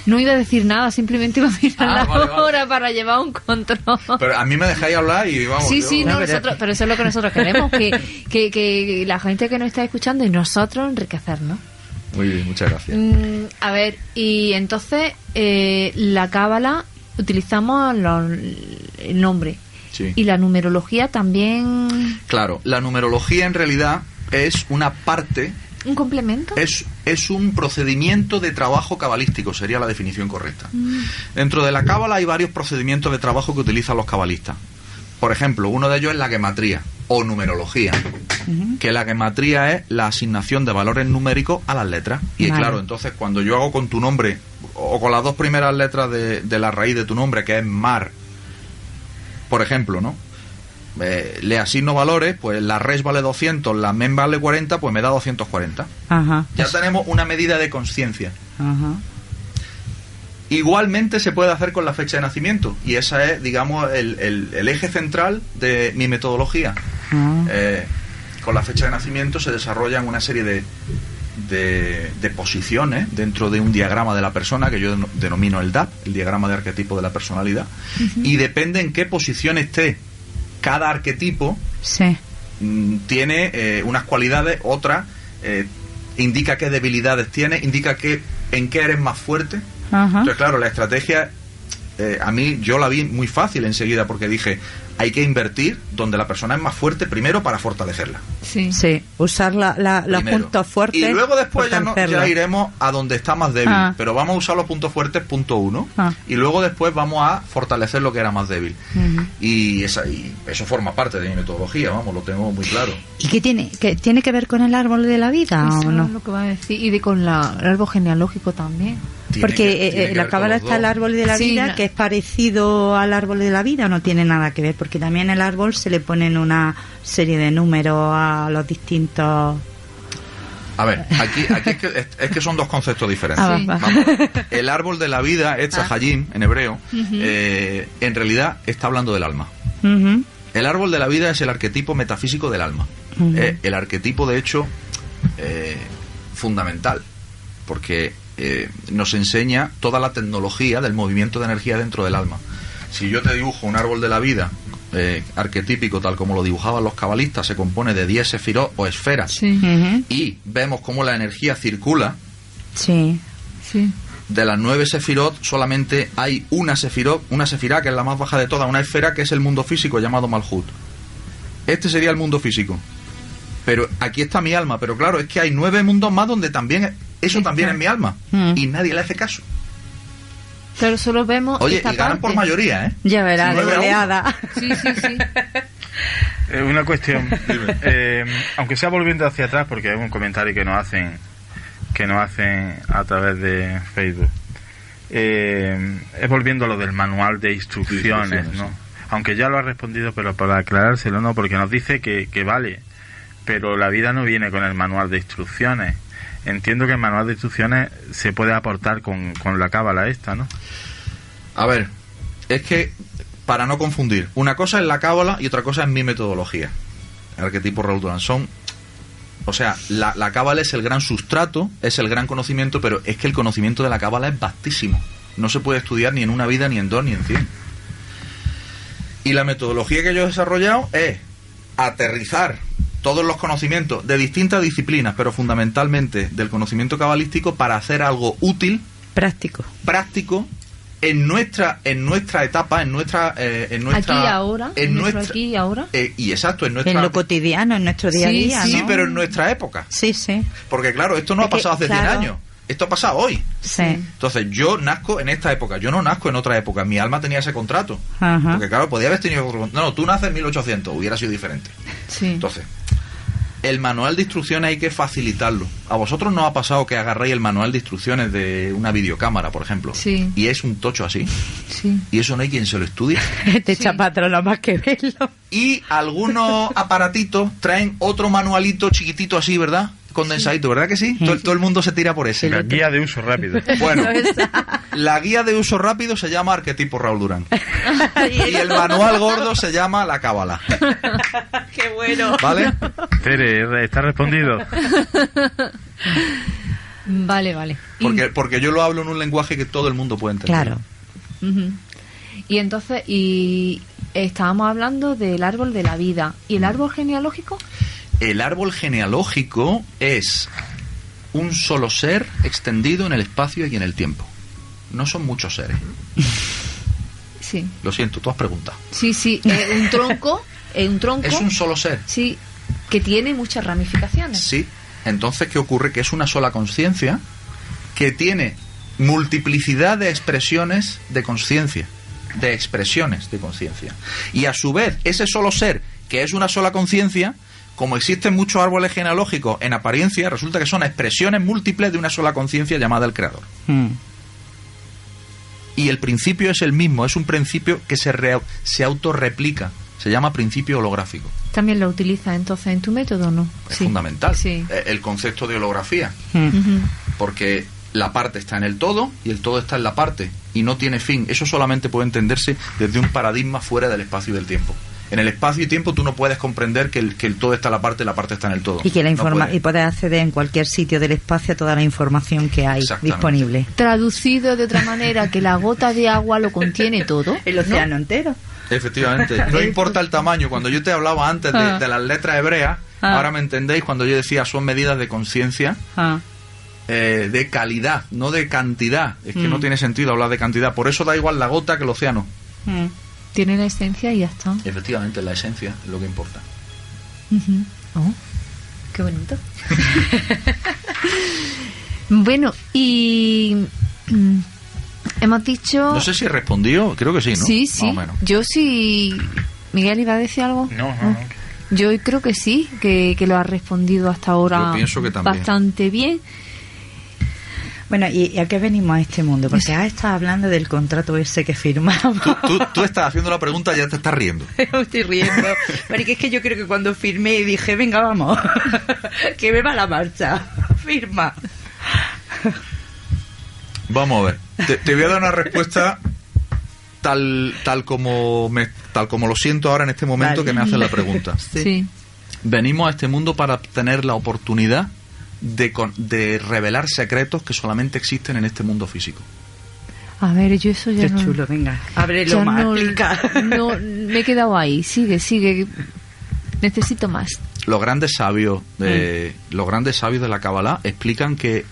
Speaker 1: No iba a decir nada, simplemente iba a mirar la hora para llevar un control.
Speaker 2: Pero a mí me dejáis hablar y vamos.
Speaker 1: Sí, nosotros, pero eso es lo que nosotros queremos, que la gente que nos está escuchando y nosotros enriquecernos.
Speaker 2: Muy bien, muchas gracias.
Speaker 1: A ver, y entonces la Cábala utilizamos el nombre.
Speaker 2: Sí.
Speaker 1: Y la numerología también.
Speaker 2: Claro, la numerología en realidad es una parte.
Speaker 1: ¿Un complemento?
Speaker 2: Es un procedimiento de trabajo cabalístico, sería la definición correcta. Dentro de la cábala hay varios procedimientos de trabajo que utilizan los cabalistas. Por ejemplo, uno de ellos es la gematría o numerología, que la gematría es la asignación de valores numéricos a las letras. Y claro, entonces cuando yo hago con tu nombre o con las 2 primeras letras de la raíz de tu nombre, que es Mar, por ejemplo, ¿no? Le asigno valores, pues la res vale 200, la men vale 40, pues me da 240. Ya tenemos una medida de conciencia. Igualmente se puede hacer con la fecha de nacimiento, y esa es, digamos, el eje central de mi metodología. Con la fecha de nacimiento se desarrollan una serie de posiciones dentro de un diagrama de la persona, que yo denomino el DAP, el diagrama de arquetipo de la personalidad, y depende en qué posición esté cada arquetipo, tiene unas cualidades, otras indica qué debilidades tiene, indica en qué eres más fuerte. Entonces, claro, la estrategia a mí yo la vi muy fácil enseguida, porque dije, hay que invertir donde la persona es más fuerte primero para fortalecerla.
Speaker 4: Sí, usar los puntos fuertes.
Speaker 2: Y luego después ya iremos a donde está más débil. Pero vamos a usar los puntos fuertes, punto 1. Y luego después vamos a fortalecer lo que era más débil. Y eso forma parte de mi metodología, vamos, lo tengo muy claro.
Speaker 4: ¿Y qué tiene que ver con el árbol de la vida?
Speaker 1: Eso
Speaker 4: ¿o no?
Speaker 1: es lo que va a decir. Y con el árbol genealógico también.
Speaker 4: Porque en la cábala está el árbol de la vida, que es parecido al árbol de la vida, no tiene nada que ver, porque también el árbol se le ponen una serie de números a los distintos.
Speaker 2: A ver, aquí es que son dos conceptos diferentes. Vamos, el árbol de la vida, Hayim en hebreo, en realidad está hablando del alma. El árbol de la vida es el arquetipo metafísico del alma. El arquetipo, de hecho, fundamental, porque nos enseña toda la tecnología del movimiento de energía dentro del alma. Si yo te dibujo un árbol de la vida arquetípico tal como lo dibujaban los cabalistas, se compone de 10 sefirot o esferas, y vemos cómo la energía circula. De las 9 sefirot solamente hay una sefirá, que es la más baja de todas, una esfera que es el mundo físico llamado Malhut. Este sería el mundo físico, pero aquí está mi alma. Pero claro, es que hay 9 mundos más donde también eso también es mi alma, y nadie le hace caso.
Speaker 1: Pero solo vemos.
Speaker 2: Oye, y ganan por mayoría, ¿eh?
Speaker 4: Ya verás, de goleada.
Speaker 1: Sí.
Speaker 3: Una cuestión, aunque sea volviendo hacia atrás, porque es un comentario que nos hacen a través de Facebook, es volviendo a lo del manual de instrucciones, ¿no? Aunque ya lo ha respondido, pero para aclarárselo, no, porque nos dice que vale, pero la vida no viene con el manual de instrucciones. Entiendo que el manual de instrucciones se puede aportar con la cábala esta, ¿no?
Speaker 2: A ver, es que, para no confundir, una cosa es la cábala y otra cosa es mi metodología. El arquetipo Raúl Durán son... O sea, la cábala es el gran sustrato, es el gran conocimiento, pero es que el conocimiento de la cábala es vastísimo. No se puede estudiar ni en una vida, ni en 2, ni en 100. Y la metodología que yo he desarrollado es aterrizar todos los conocimientos de distintas disciplinas, pero fundamentalmente del conocimiento cabalístico, para hacer algo útil, práctico en nuestra etapa, en nuestra
Speaker 1: aquí y ahora, aquí y ahora,
Speaker 2: y exacto, en
Speaker 4: lo cotidiano, en nuestro día a día,
Speaker 2: sí,
Speaker 4: ¿no?
Speaker 2: Pero en nuestra época,
Speaker 4: sí,
Speaker 2: porque claro, esto no ha pasado hace 10 años, esto ha pasado hoy.
Speaker 4: Sí.
Speaker 2: Entonces yo nazco en esta época, yo no nazco en otra época, mi alma tenía ese contrato.
Speaker 4: Ajá.
Speaker 2: Porque claro, podía haber tenido otro contrato. No, tú naces en 1800, hubiera sido diferente.
Speaker 1: Sí.
Speaker 2: Entonces, el manual de instrucciones hay que facilitarlo. ¿A vosotros no ha pasado que agarréis el manual de instrucciones de una videocámara, por ejemplo?
Speaker 1: Sí.
Speaker 2: Y es un tocho así.
Speaker 1: Sí.
Speaker 2: Y eso no hay quien se lo estudie.
Speaker 4: Te echa para atrás nada más que verlo.
Speaker 2: Y algunos aparatitos traen otro manualito chiquitito así, ¿verdad? Condensadito, ¿verdad que sí? Todo el mundo se tira por ese.
Speaker 3: La guía de uso rápido.
Speaker 2: Bueno, la guía de uso rápido se llama Arquetipo Raúl Durán. Y el manual gordo se llama La Cábala.
Speaker 4: ¡Qué bueno!
Speaker 2: ¿Vale?
Speaker 3: Tere, ¿está respondido?
Speaker 1: Vale.
Speaker 2: Porque yo lo hablo en un lenguaje que todo el mundo puede entender.
Speaker 4: Claro.
Speaker 1: Y entonces, estábamos hablando del árbol de la vida. ¿Y el árbol genealógico?
Speaker 2: El árbol genealógico es un solo ser extendido en el espacio y en el tiempo. No son muchos seres.
Speaker 1: Sí.
Speaker 2: Lo siento, tú has preguntado.
Speaker 1: Sí, un tronco.
Speaker 2: Es un solo ser.
Speaker 1: Sí, que tiene muchas ramificaciones.
Speaker 2: Sí. Entonces, ¿qué ocurre? Que es una sola conciencia que tiene multiplicidad de expresiones de conciencia. Y a su vez, ese solo ser, que es una sola conciencia, como existen muchos árboles genealógicos en apariencia, resulta que son expresiones múltiples de una sola conciencia llamada el Creador. Y el principio es el mismo, es un principio que se autorreplica. Se llama principio holográfico.
Speaker 1: ¿También lo utilizas entonces en tu método o no?
Speaker 2: Es fundamental.
Speaker 1: Sí.
Speaker 2: El concepto de holografía. Porque la parte está en el todo y el todo está en la parte. Y no tiene fin. Eso solamente puede entenderse desde un paradigma fuera del espacio y del tiempo. En el espacio y tiempo tú no puedes comprender que el todo está en la parte está en el todo.
Speaker 4: Y que y puedes acceder en cualquier sitio del espacio a toda la información que hay disponible.
Speaker 1: Traducido de otra manera, que la gota de agua lo contiene todo.
Speaker 4: El océano entero.
Speaker 2: Efectivamente. No importa el tamaño. Cuando yo te hablaba antes de las letras hebreas, ahora me entendéis cuando yo decía son medidas de conciencia, de calidad, no de cantidad. Es que no tiene sentido hablar de cantidad. Por eso da igual la gota que el océano.
Speaker 1: Tiene la esencia y ya está.
Speaker 2: Efectivamente, la esencia es lo que importa.
Speaker 1: Oh, qué bonito. Bueno, y hemos dicho...
Speaker 2: No sé si he respondido, creo que sí, ¿no?
Speaker 1: Sí.
Speaker 2: Más o menos.
Speaker 1: Yo sí... ¿Miguel iba a decir algo?
Speaker 3: No.
Speaker 1: Yo creo que sí, que lo ha respondido hasta ahora.
Speaker 2: Yo pienso que también.
Speaker 1: Bastante bien.
Speaker 4: Bueno, ¿y a qué venimos a este mundo? Porque has estado hablando del contrato ese que firmamos.
Speaker 2: Tú estás haciendo la pregunta y ya te estás riendo.
Speaker 4: Me estoy riendo. Porque es que yo creo que cuando firmé dije, venga, vamos, que me va la marcha. Firma.
Speaker 2: Vamos a ver. Te voy a dar una respuesta tal como lo siento ahora en este momento, que me hacen la pregunta.
Speaker 1: Sí.
Speaker 2: Venimos a este mundo para tener la oportunidad de revelar secretos que solamente existen en este mundo físico.
Speaker 1: A ver, yo eso ya
Speaker 4: Qué
Speaker 1: no...
Speaker 4: chulo, venga, ábrelo más, explica.
Speaker 1: No, me he quedado ahí. Sigue. Necesito más.
Speaker 2: Los grandes sabios de la Kabbalah explican que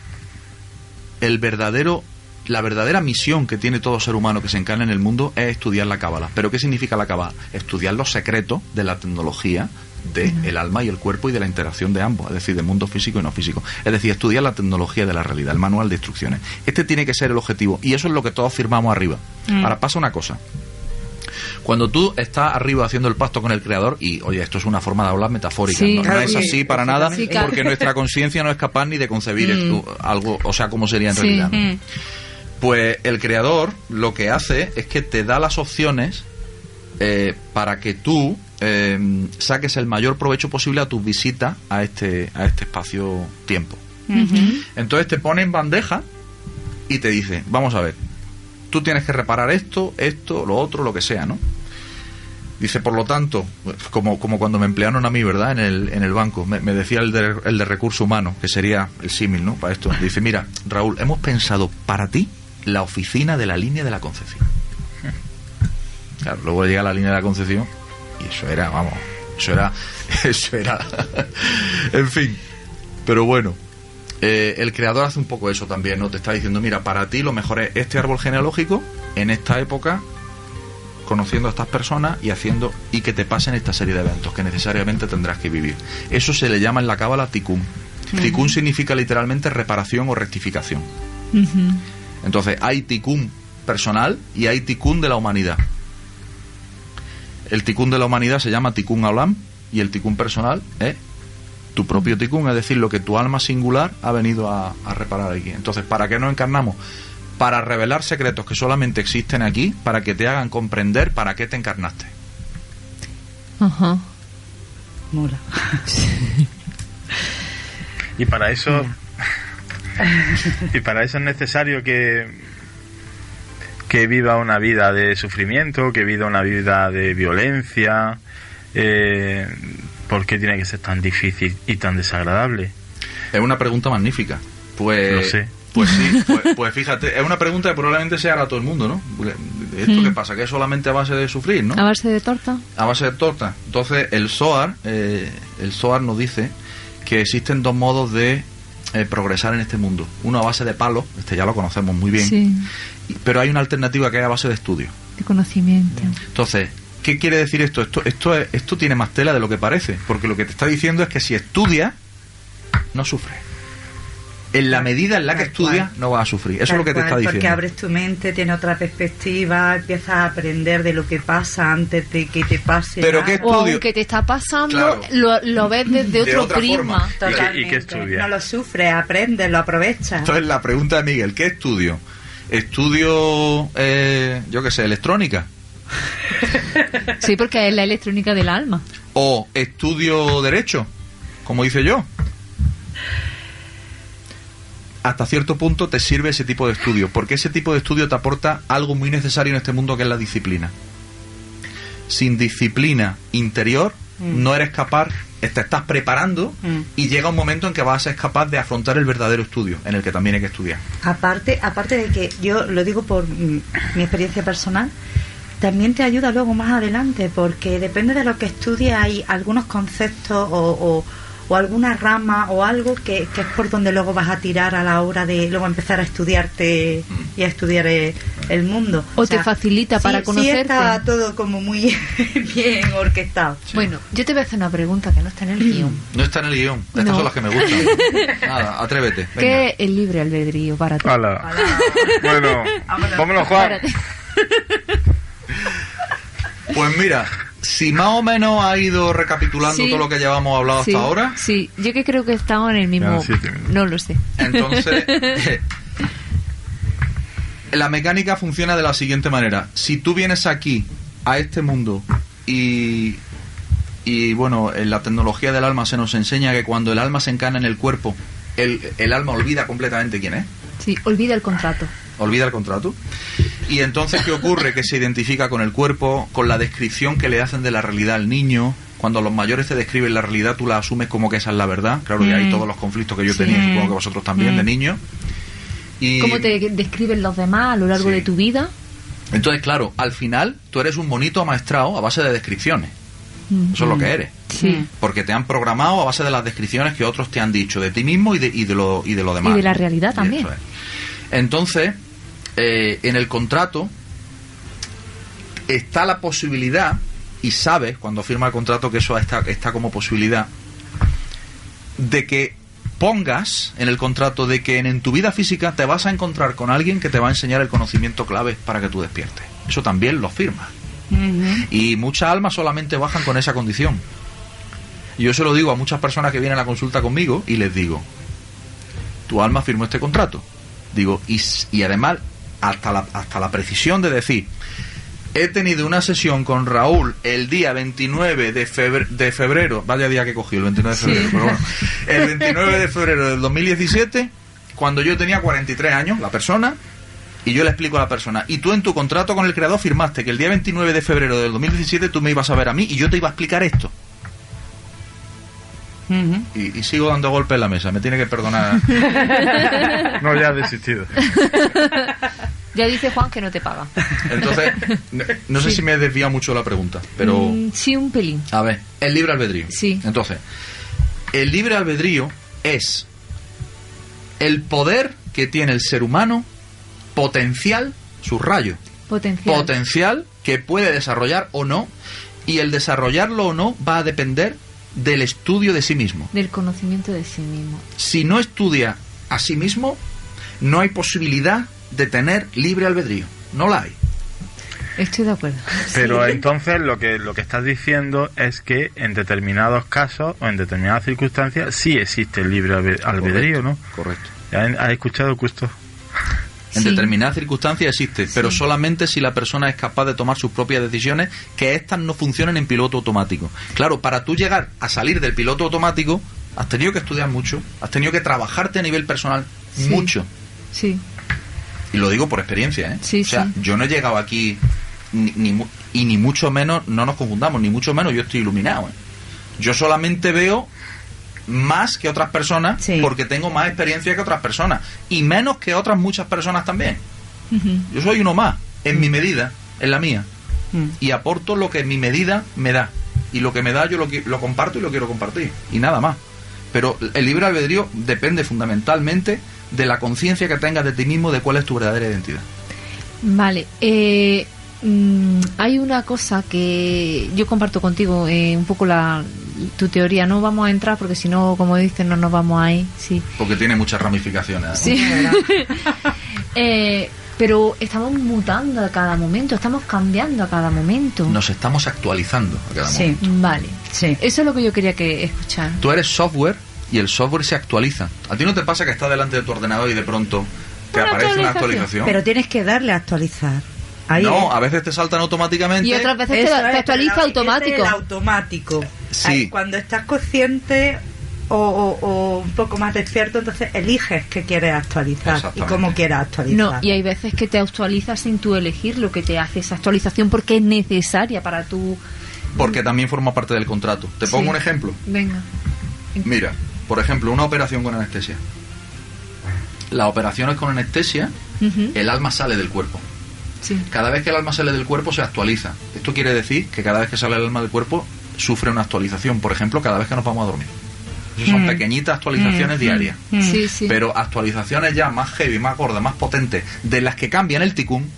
Speaker 2: la verdadera misión que tiene todo ser humano que se encarna en el mundo es estudiar la Kabbalah. ¿Pero qué significa la Kabbalah? Estudiar los secretos de la tecnología del alma y el cuerpo y de la interacción de ambos, es decir, del mundo físico y no físico. Es decir, estudiar la tecnología de la realidad, el manual de instrucciones. Este tiene que ser el objetivo y eso es lo que todos firmamos arriba. Ahora pasa una cosa. Cuando tú estás arriba haciendo el pacto con el Creador, y oye, esto es una forma de hablar metafórica,
Speaker 1: sí,
Speaker 2: no es así para nada,
Speaker 1: sí, claro.
Speaker 2: porque nuestra conciencia no es capaz ni de concebir algo, o sea, cómo sería en realidad, ¿no? Pues el Creador lo que hace es que te da las opciones para que tú saques el mayor provecho posible a tus visitas a este espacio-tiempo. Entonces te pone en bandeja y te dice, vamos a ver, tú tienes que reparar esto, lo otro, lo que sea, ¿no? Dice, por lo tanto, como cuando me emplearon a mí, ¿verdad? En el banco, me decía el de recursos humanos, que sería el símil, ¿no? Para esto. Dice, mira, Raúl, hemos pensado para ti la oficina de la línea de la Concepción. Claro, luego llega la línea de la Concepción y eso era, vamos, eso era en fin, pero bueno, el creador hace un poco eso también, ¿no? Te está diciendo, mira, para ti lo mejor es este árbol genealógico en esta época, conociendo a estas personas y que te pasen esta serie de eventos que necesariamente tendrás que vivir. Eso se le llama en la cábala tikkun. Tikkun significa literalmente reparación o rectificación. Entonces hay tikkun personal y hay tikkun de la humanidad. El tikkun de la humanidad se llama tikkun olam y el tikkun personal es tu propio tikkun, es decir, lo que tu alma singular ha venido a reparar aquí. Entonces, ¿para qué nos encarnamos? Para revelar secretos que solamente existen aquí, para que te hagan comprender para qué te encarnaste.
Speaker 1: Ajá.
Speaker 4: Mola.
Speaker 3: Y para eso es necesario que viva una vida de sufrimiento, que viva una vida de violencia. ¿Por qué tiene que ser tan difícil y tan desagradable?
Speaker 2: Es una pregunta magnífica. Pues
Speaker 3: lo sé.
Speaker 2: Pues sí, pues fíjate, es una pregunta que probablemente sea a todo el mundo, ¿no? ¿Esto qué pasa? ¿Que es solamente a base de sufrir, no?
Speaker 1: ¿A base de torta?
Speaker 2: A base de torta. Entonces, el Zohar nos dice que existen dos modos de progresar en este mundo. Uno a base de palos, ya lo conocemos muy bien,
Speaker 1: sí.
Speaker 2: Pero hay una alternativa que es a base de estudio.
Speaker 1: De conocimiento.
Speaker 2: Entonces, ¿qué quiere decir esto? Esto tiene más tela de lo que parece, porque lo que te está diciendo es que si estudias, no sufres. En la medida en la que estudias, no vas a sufrir. Eso es lo que te está diciendo.
Speaker 4: Porque abres tu mente, tienes otra perspectiva, empiezas a aprender de lo que pasa antes de que te pase.
Speaker 2: Pero ¿qué estudio?
Speaker 1: O aunque te está pasando,
Speaker 2: claro,
Speaker 1: lo ves desde otro prisma.
Speaker 3: ¿Y qué estudias?
Speaker 4: No lo sufres, aprendes, lo aprovechas.
Speaker 2: Entonces, la pregunta de Miguel, ¿qué estudio? ¿Estudio, yo qué sé, electrónica?
Speaker 1: Sí, porque es la electrónica del alma.
Speaker 2: ¿O estudio derecho, como hice yo? Hasta cierto punto te sirve ese tipo de estudio, porque ese tipo de estudio te aporta algo muy necesario en este mundo, que es la disciplina. Sin disciplina interior no eres capaz, te estás preparando y llega un momento en que vas a ser capaz de afrontar el verdadero estudio, en el que también hay que estudiar.
Speaker 4: Aparte de que, yo lo digo por mi experiencia personal, también te ayuda luego más adelante, porque depende de lo que estudies, hay algunos conceptos o alguna rama o algo que es por donde luego vas a tirar a la hora de luego empezar a estudiarte y a estudiar el mundo.
Speaker 1: O sea, te facilita para conocerte.
Speaker 4: Sí, está todo como muy bien orquestado.
Speaker 1: Sí. Bueno, yo te voy a hacer una pregunta que no está en el guión.
Speaker 2: No está en el guión. Estas son las que me gustan. Nada, atrévete. Venga.
Speaker 1: ¿Qué es el libre albedrío para ti?
Speaker 3: Hola. Bueno, vámonos, Juan.
Speaker 2: Pues mira, si más o menos ha ido recapitulando todo lo que llevamos hablado hasta ahora.
Speaker 1: Sí, yo que creo que estamos en el mismo. No lo sé.
Speaker 2: Entonces, la mecánica funciona de la siguiente manera. Si tú vienes aquí, a este mundo, y bueno, en la tecnología del alma se nos enseña que cuando el alma se encarna en el cuerpo, el alma olvida completamente quién es.
Speaker 1: Sí, olvida el contrato.
Speaker 2: Olvida el contrato. Y entonces, ¿qué ocurre? Que se identifica con el cuerpo, con la descripción que le hacen de la realidad al niño. Cuando los mayores te describen la realidad, tú la asumes como que esa es la verdad. Claro, y hay todos los conflictos que yo tenía, supongo que vosotros también, de niño. Y
Speaker 1: ¿cómo te describen los demás a lo largo de tu vida?
Speaker 2: Entonces, claro, al final, tú eres un monito amaestrado a base de descripciones. Eso es lo que eres.
Speaker 1: Sí.
Speaker 2: Porque te han programado a base de las descripciones que otros te han dicho de ti mismo y de lo demás.
Speaker 1: Y de la realidad también.
Speaker 2: Entonces, en el contrato está la posibilidad, y sabes cuando firma el contrato que eso está como posibilidad, de que pongas en el contrato de que en tu vida física te vas a encontrar con alguien que te va a enseñar el conocimiento clave para que tú despiertes. Eso también lo firmas. Y muchas almas solamente bajan con esa condición. Y yo se lo digo a muchas personas que vienen a la consulta conmigo y les digo, tu alma firmó este contrato. Digo, y además hasta la precisión de decir, he tenido una sesión con Raúl el día 29 de febrero, vaya día que cogí, el 29 de febrero, pero bueno, el 29 de febrero del 2017, cuando yo tenía 43 años, la persona, y yo le explico a la persona, y tú en tu contrato con el creador firmaste que el día 29 de febrero del 2017 tú me ibas a ver a mí y yo te iba a explicar esto. Y sigo dando golpes en la mesa, me tiene que perdonar.
Speaker 3: No, ya he desistido.
Speaker 1: Ya dice Juan que no te paga.
Speaker 2: Entonces, no sé si me he desviado mucho de la pregunta, pero...
Speaker 1: sí, un pelín.
Speaker 2: A ver, el libre albedrío.
Speaker 1: Sí.
Speaker 2: Entonces, el libre albedrío es el poder que tiene el ser humano potencial, subrayo, potencial que puede desarrollar o no, y el desarrollarlo o no va a depender del estudio de sí mismo.
Speaker 1: Del conocimiento de sí mismo.
Speaker 2: Si no estudia a sí mismo, no hay posibilidad de tener libre albedrío. No la hay.
Speaker 1: Estoy de acuerdo.
Speaker 3: Pero entonces lo que estás diciendo es que en determinados casos o en determinadas circunstancias sí existe el libre albedrío, ¿no?
Speaker 2: Correcto.
Speaker 3: ¿Has escuchado, Custo?
Speaker 2: En determinadas circunstancias existe, pero solamente si la persona es capaz de tomar sus propias decisiones, que éstas no funcionen en piloto automático. Claro, para tú llegar a salir del piloto automático, has tenido que estudiar mucho, has tenido que trabajarte a nivel personal mucho.
Speaker 1: Sí.
Speaker 2: Y lo digo por experiencia, ¿eh?
Speaker 1: Sí,
Speaker 2: o sea, yo no he llegado aquí ni mucho menos, no nos confundamos, ni mucho menos yo estoy iluminado, ¿eh? Yo solamente veo más que otras personas porque tengo más experiencia que otras personas y menos que otras muchas personas también. Yo soy uno más, en mi medida, en la mía, y aporto lo que mi medida me da, y lo que me da yo lo comparto y lo quiero compartir, y nada más. Pero el libre albedrío depende fundamentalmente de la conciencia que tengas de ti mismo, de cuál es tu verdadera identidad.
Speaker 1: Vale, hay una cosa que yo comparto contigo, un poco tu teoría. No vamos a entrar porque si no, como dicen, no nos vamos a ir. Sí.
Speaker 2: Porque tiene muchas ramificaciones, ¿no?
Speaker 1: Sí. Pero estamos mutando a cada momento, estamos cambiando a cada momento.
Speaker 2: Nos estamos actualizando a cada momento.
Speaker 1: Vale. Sí. Eso es lo que yo quería escuchar.
Speaker 2: Tú eres software y el software se actualiza. ¿A ti no te pasa que estás delante de tu ordenador y de pronto te aparece una actualización?
Speaker 4: Pero tienes que darle a actualizar. Ahí
Speaker 2: no, a veces te saltan automáticamente.
Speaker 1: Y otras veces te actualiza automático.
Speaker 4: El automático.
Speaker 2: Sí.
Speaker 4: Ahí, cuando estás consciente o un poco más despierto, entonces eliges qué quieres actualizar y cómo quieres actualizar.
Speaker 1: No, y hay veces que te actualizas sin tú elegir lo que te hace esa actualización porque es necesaria para tu...
Speaker 2: Porque también forma parte del contrato. ¿Te pongo un ejemplo?
Speaker 1: Venga.
Speaker 2: Mira, por ejemplo, una operación con anestesia. Las operaciones con anestesia, el alma sale del cuerpo.
Speaker 1: Sí.
Speaker 2: Cada vez que el alma sale del cuerpo se actualiza. Esto quiere decir que cada vez que sale el alma del cuerpo sufre una actualización. Por ejemplo, cada vez que nos vamos a dormir. Esas son pequeñitas actualizaciones diarias.
Speaker 1: Sí, sí.
Speaker 2: Pero actualizaciones ya más heavy, más gordas, más potentes, de las que cambian el ticún,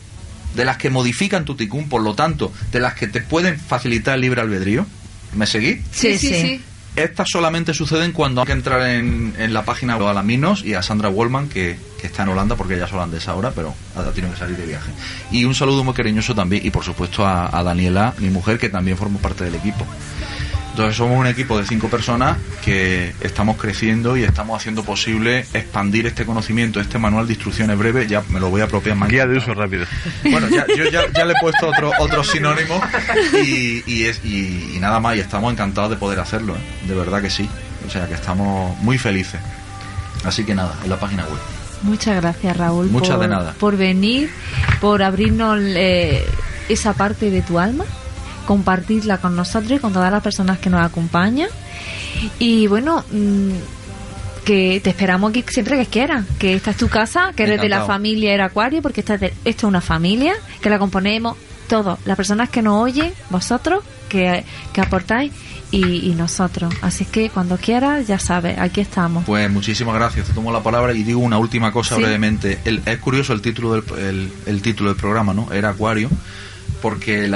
Speaker 2: de las que modifican tu ticún, por lo tanto, de las que te pueden facilitar el libre albedrío. ¿Me seguís?
Speaker 1: Sí.
Speaker 2: Estas solamente suceden cuando hay que entrar en la página a la Minos y a Sandra Wallman, que está en Holanda, porque ella es holandesa ahora, pero ha tenido que salir de viaje. Y un saludo muy cariñoso también, y por supuesto a Daniela, mi mujer, que también forma parte del equipo. Entonces somos un equipo de 5 personas que estamos creciendo y estamos haciendo posible expandir este conocimiento, este manual de instrucciones breves. Ya me lo voy a apropiar más.
Speaker 3: Guía de uso rápido.
Speaker 2: Bueno, yo ya le he puesto otro sinónimo y nada más, y estamos encantados de poder hacerlo, ¿eh? De verdad que sí. O sea que estamos muy felices. Así que nada, en la página web.
Speaker 1: Muchas gracias, Raúl.
Speaker 2: Muchas de nada.
Speaker 1: Por venir, por abrirnos esa parte de tu alma, compartirla con nosotros y con todas las personas que nos acompañan. Y bueno, que te esperamos aquí siempre que quieras, que esta es tu casa, que eres de la familia Era Acuario, porque esta es una familia que la componemos todos, las personas que nos oyen, vosotros que aportáis y nosotros. Así que cuando quieras, ya sabes, aquí estamos.
Speaker 2: Pues muchísimas gracias, te tomo la palabra y digo una última cosa brevemente. Es curioso el título del programa, ¿no? Era Acuario, porque